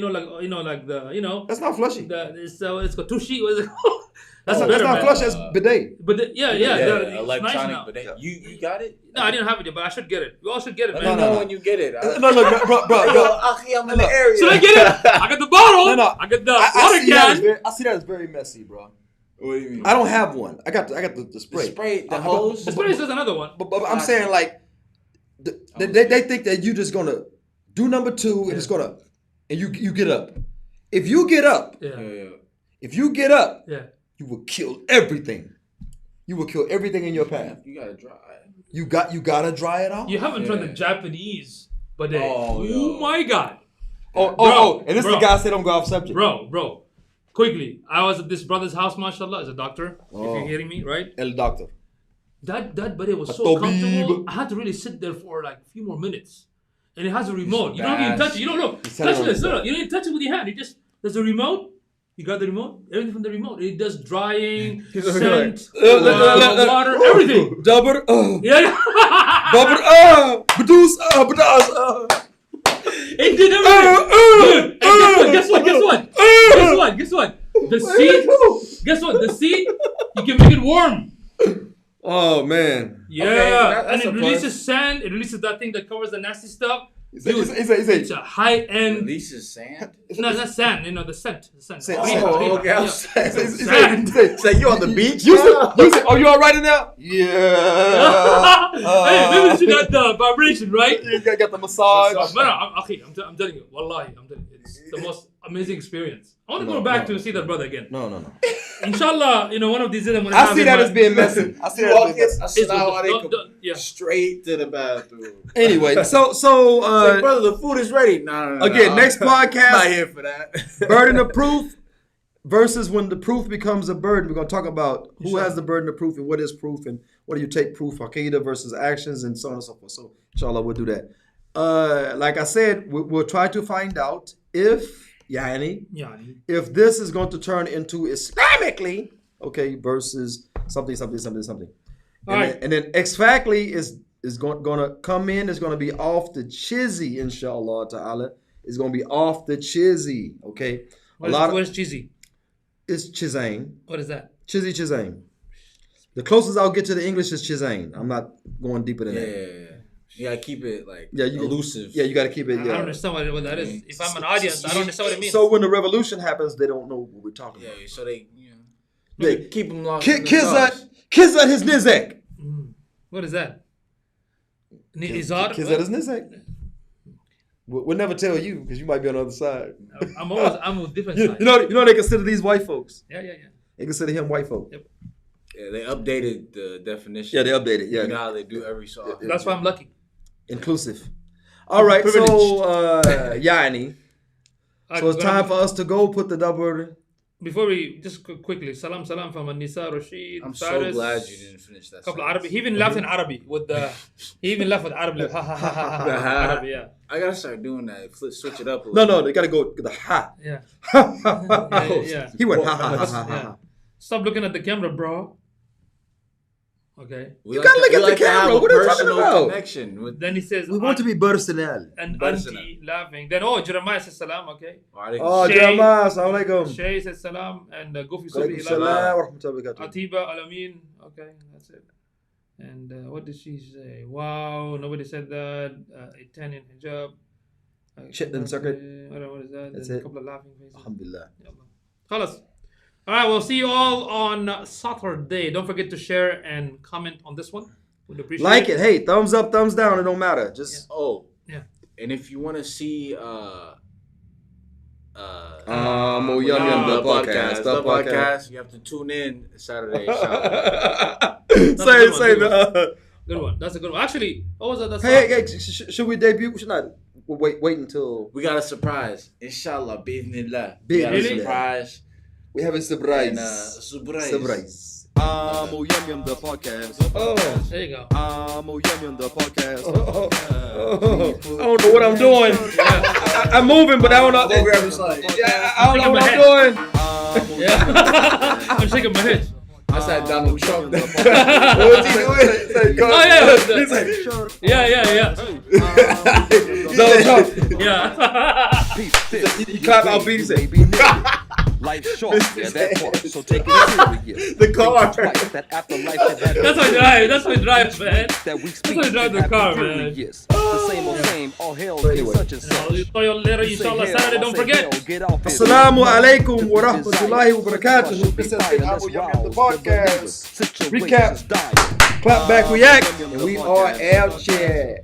Speaker 1: That's not flushy.
Speaker 4: It's got tushi. What is it called? That's
Speaker 1: That's
Speaker 4: better,
Speaker 1: not
Speaker 4: man.
Speaker 1: flush. That's bidet.
Speaker 4: But it's nice
Speaker 5: Electronic,
Speaker 4: now.
Speaker 5: but you got it?
Speaker 4: No, I didn't have it yet, but I should get it. We all should get it,
Speaker 5: Let
Speaker 4: man.
Speaker 5: me know when you get it.
Speaker 1: No, bro.
Speaker 5: I'm in the area.
Speaker 4: Should I get it? I got the bottle.
Speaker 1: No.
Speaker 4: I got the
Speaker 1: I
Speaker 4: water can.
Speaker 1: I see that as very messy, bro.
Speaker 5: What do you mean?
Speaker 1: I don't have one. I got the spray.
Speaker 5: The spray, the
Speaker 1: I-
Speaker 5: hose.
Speaker 4: The spray says another one.
Speaker 1: But I'm saying like, they think that you just gonna do number 2 and it's gonna, and you get up. If you get up,
Speaker 4: Yeah.
Speaker 1: you will kill everything. You will kill everything in your path.
Speaker 5: You gotta dry.
Speaker 1: You gotta dry it off.
Speaker 4: You haven't tried the Japanese, but
Speaker 5: yo.
Speaker 4: my God.
Speaker 1: And this is
Speaker 4: bro.
Speaker 1: the guy said don't go off subject.
Speaker 4: Bro. Quickly, I was at this brother's house, mashallah, as a doctor, if
Speaker 1: Oh.
Speaker 4: you're hearing me, right?
Speaker 1: El doctor.
Speaker 4: That bed was so
Speaker 1: Tabib.
Speaker 4: comfortable. I had to really sit there for like a few more minutes. And it has a remote. You don't even touch it. You don't know.
Speaker 1: telling
Speaker 4: Touch this.
Speaker 1: him.
Speaker 4: No, you don't even touch it with your hand. There's a remote. You got the remote. Everything from the remote. It does drying, scent, water, everything.
Speaker 1: Double.
Speaker 4: Yeah.
Speaker 1: Double. Produce.
Speaker 4: It did everything. Good. And guess what? The seat. Guess what? The seat. You can make it warm.
Speaker 1: Oh man.
Speaker 4: Yeah.
Speaker 5: that's
Speaker 4: And
Speaker 5: a
Speaker 4: it
Speaker 5: plus.
Speaker 4: releases sand. It releases that thing that covers the nasty stuff.
Speaker 1: He
Speaker 4: Dude,
Speaker 1: said,
Speaker 4: it's a high end.
Speaker 5: Releases sand.
Speaker 4: No, it's not sand. The scent.
Speaker 1: Sand.
Speaker 4: Riha,
Speaker 1: Oh,
Speaker 4: riha,
Speaker 5: okay, I'm
Speaker 4: yeah.
Speaker 5: saying.
Speaker 4: Sand.
Speaker 5: Say you on the beach?
Speaker 1: You said, oh, you all right in there? Yeah.
Speaker 4: Hey, maybe she got the vibration, right?
Speaker 1: You got the massage.
Speaker 4: No, I'm telling you. Wallahi, I'm telling you. It's the most amazing experience. I want to go back to see that brother again.
Speaker 1: No.
Speaker 4: Inshallah, one of these days I'm going to
Speaker 1: I see that as being messy. I see that as being messy.
Speaker 4: Yeah.
Speaker 5: Straight to the bathroom.
Speaker 1: Anyway, so
Speaker 5: Say, brother, the food is ready. No.
Speaker 1: again, next
Speaker 5: I'm not
Speaker 1: podcast,
Speaker 5: here for that.
Speaker 1: burden of proof versus when the proof becomes a burden. We're going to talk about who has the burden of proof and what is proof and what do you take proof, Aqidah versus actions and so on and so forth. So inshallah, we'll do that. Like I said, we'll try to find out if if this is going to turn into Islamically, okay, versus something. And then X-Factly is going to come in. It's going to be off the chizzy, inshallah ta'ala. It's going to be off the chizzy, okay?
Speaker 4: What is cheesy?
Speaker 1: It's chizane.
Speaker 4: What is that?
Speaker 1: Chizzy chizane. The closest I'll get to the English is chizane. I'm not going deeper than that.
Speaker 5: Yeah. You gotta keep it elusive.
Speaker 1: Yeah, you got to keep it.
Speaker 4: I don't understand what that is. If I'm an audience, I don't understand what it means.
Speaker 1: So when the revolution happens, they don't know what we're talking about.
Speaker 5: Yeah, so they
Speaker 1: They
Speaker 5: keep them lost.
Speaker 1: Kizat his nizek.
Speaker 4: What is that? Nizar.
Speaker 1: Kids at his nizak. We'll never tell you because you might be on the other side.
Speaker 4: I'm on different
Speaker 1: You
Speaker 4: side.
Speaker 1: know they consider these white folks.
Speaker 4: Yeah.
Speaker 1: They consider him white folk.
Speaker 4: Yep.
Speaker 5: Yeah, they updated the definition.
Speaker 1: Yeah, they updated. Yeah,
Speaker 5: You know how they do every so often.
Speaker 4: That's why I'm lucky.
Speaker 1: inclusive. All right, so
Speaker 4: Privileged.
Speaker 1: Yani. So it's time for us to go put the double.
Speaker 4: Before we just quickly, salam from Anisa Rashid.
Speaker 5: I'm
Speaker 4: Faris,
Speaker 5: so glad you didn't finish that.
Speaker 4: Couple
Speaker 5: sentence.
Speaker 4: Arabi. He even laughed in Arabic with the. He even laughed with Arabic. Like, ha ha ha ha ha. Arabic, yeah.
Speaker 5: I gotta start doing that. Switch it up. A
Speaker 1: No,
Speaker 5: little.
Speaker 1: they gotta go the ha.
Speaker 4: Yeah.
Speaker 1: Yeah. He went ha ha ha ha
Speaker 4: Yeah.
Speaker 1: ha.
Speaker 4: Stop looking at the camera, bro. Okay.
Speaker 1: You gotta look at the camera. What are you talking about?
Speaker 5: Connection with
Speaker 4: Then he says.
Speaker 1: We want to be personal.
Speaker 4: And
Speaker 5: Personal.
Speaker 4: auntie laughing. Then Jeremiah says salam. Okay.
Speaker 1: Oh,
Speaker 4: Shay-
Speaker 1: Jeremiah, assalamu alaikum.
Speaker 4: Shay says salam and Gofi
Speaker 1: Alaikum
Speaker 4: Subi.
Speaker 1: salam wa rahmatullahi wa barakatuh.
Speaker 4: Atiba Alamin. Okay, that's it. And what did she say? Wow, nobody said that. A 10 in hijab.
Speaker 1: Shit in circuit.
Speaker 4: I don't know what is that.
Speaker 1: That's
Speaker 4: Then
Speaker 1: it.
Speaker 4: A couple of laughing faces.
Speaker 1: Alhamdulillah.
Speaker 4: Khalas. All right, we'll see you all on Saturday. Don't forget to share and comment on this one. We'd appreciate
Speaker 1: Like it. Hey, thumbs up, thumbs down. It don't matter. Just
Speaker 4: Yeah.
Speaker 5: And if you want to see
Speaker 1: Yum Yum the podcast.
Speaker 5: you have to tune in Saturday.
Speaker 1: Say the.
Speaker 4: Good one. That's a good one. Actually, what was that? That's
Speaker 1: Hey, should we debut? Should not. Wait until
Speaker 5: We got a surprise. Inshallah, bi'idhnillah.
Speaker 1: Bi'idhnillah.
Speaker 5: We got a surprise.
Speaker 1: we have a surprise.
Speaker 5: And, surprise.
Speaker 1: Surprise.
Speaker 3: Yum Yum the podcast.
Speaker 1: Oh.
Speaker 4: There you go.
Speaker 3: Yum Yum the podcast.
Speaker 1: I don't know what I'm doing. I'm moving, but I don't know. Yeah, I don't know what I'm doing.
Speaker 4: Yeah. I'm shaking my head.
Speaker 5: That's that Donald Trump.
Speaker 1: What was he doing?
Speaker 4: Oh, yeah.
Speaker 1: He's like,
Speaker 4: Yeah.
Speaker 1: Donald Trump.
Speaker 4: Yeah.
Speaker 1: He clapped out beat. He said,
Speaker 3: Life short, yeah, that part. So take it serious.
Speaker 1: The car.
Speaker 3: That afterlife should have
Speaker 4: That's my drive. That's my drive, man.
Speaker 3: that we
Speaker 4: That's
Speaker 3: speak.
Speaker 4: why I drive the
Speaker 3: should
Speaker 4: car,
Speaker 3: have
Speaker 4: man.
Speaker 3: Yes. The same old same. All hell
Speaker 1: anyway.
Speaker 3: such and such.
Speaker 4: I'll tell you later, inshallah,
Speaker 3: Say hell,
Speaker 4: Saturday.
Speaker 3: I
Speaker 4: Don't
Speaker 3: say
Speaker 4: forget.
Speaker 3: hell, get off it.
Speaker 1: Assalamu alaikum wa rahmatullahi wa barakatuh. This has been Abu Yum the podcast. Recap. Clap back, react, and we are out here.